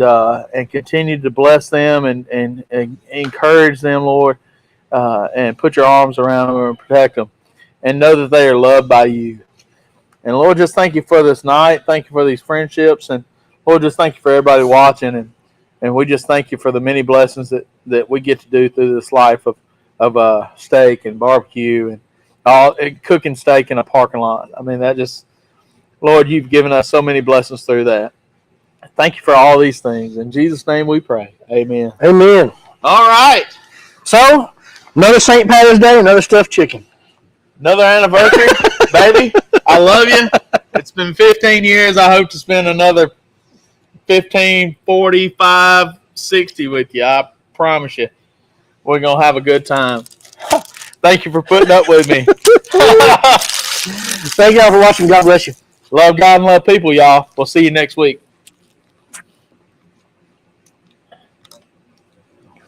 continue to bless them and encourage them, Lord, and put your arms around them and protect them and know that they are loved by you. And Lord, just thank you for this night. Thank you for these friendships. And Lord, just thank you for everybody watching. And we just thank you for the many blessings that we get to do through this life of steak and barbecue and cooking steak in a parking lot. I mean, that just, Lord, you've given us so many blessings through that. Thank you for all these things. In Jesus' name we pray. Amen. Amen. All right. So, another St. Patty's Day, another stuffed chicken. Another anniversary, baby. I love you. It's been 15 years. I hope to spend another 15, 45, 60 with you. I promise you. We're going to have a good time. Thank you for putting up with me. Thank y'all for watching. God bless you. Love God and love people, y'all. We'll see you next week.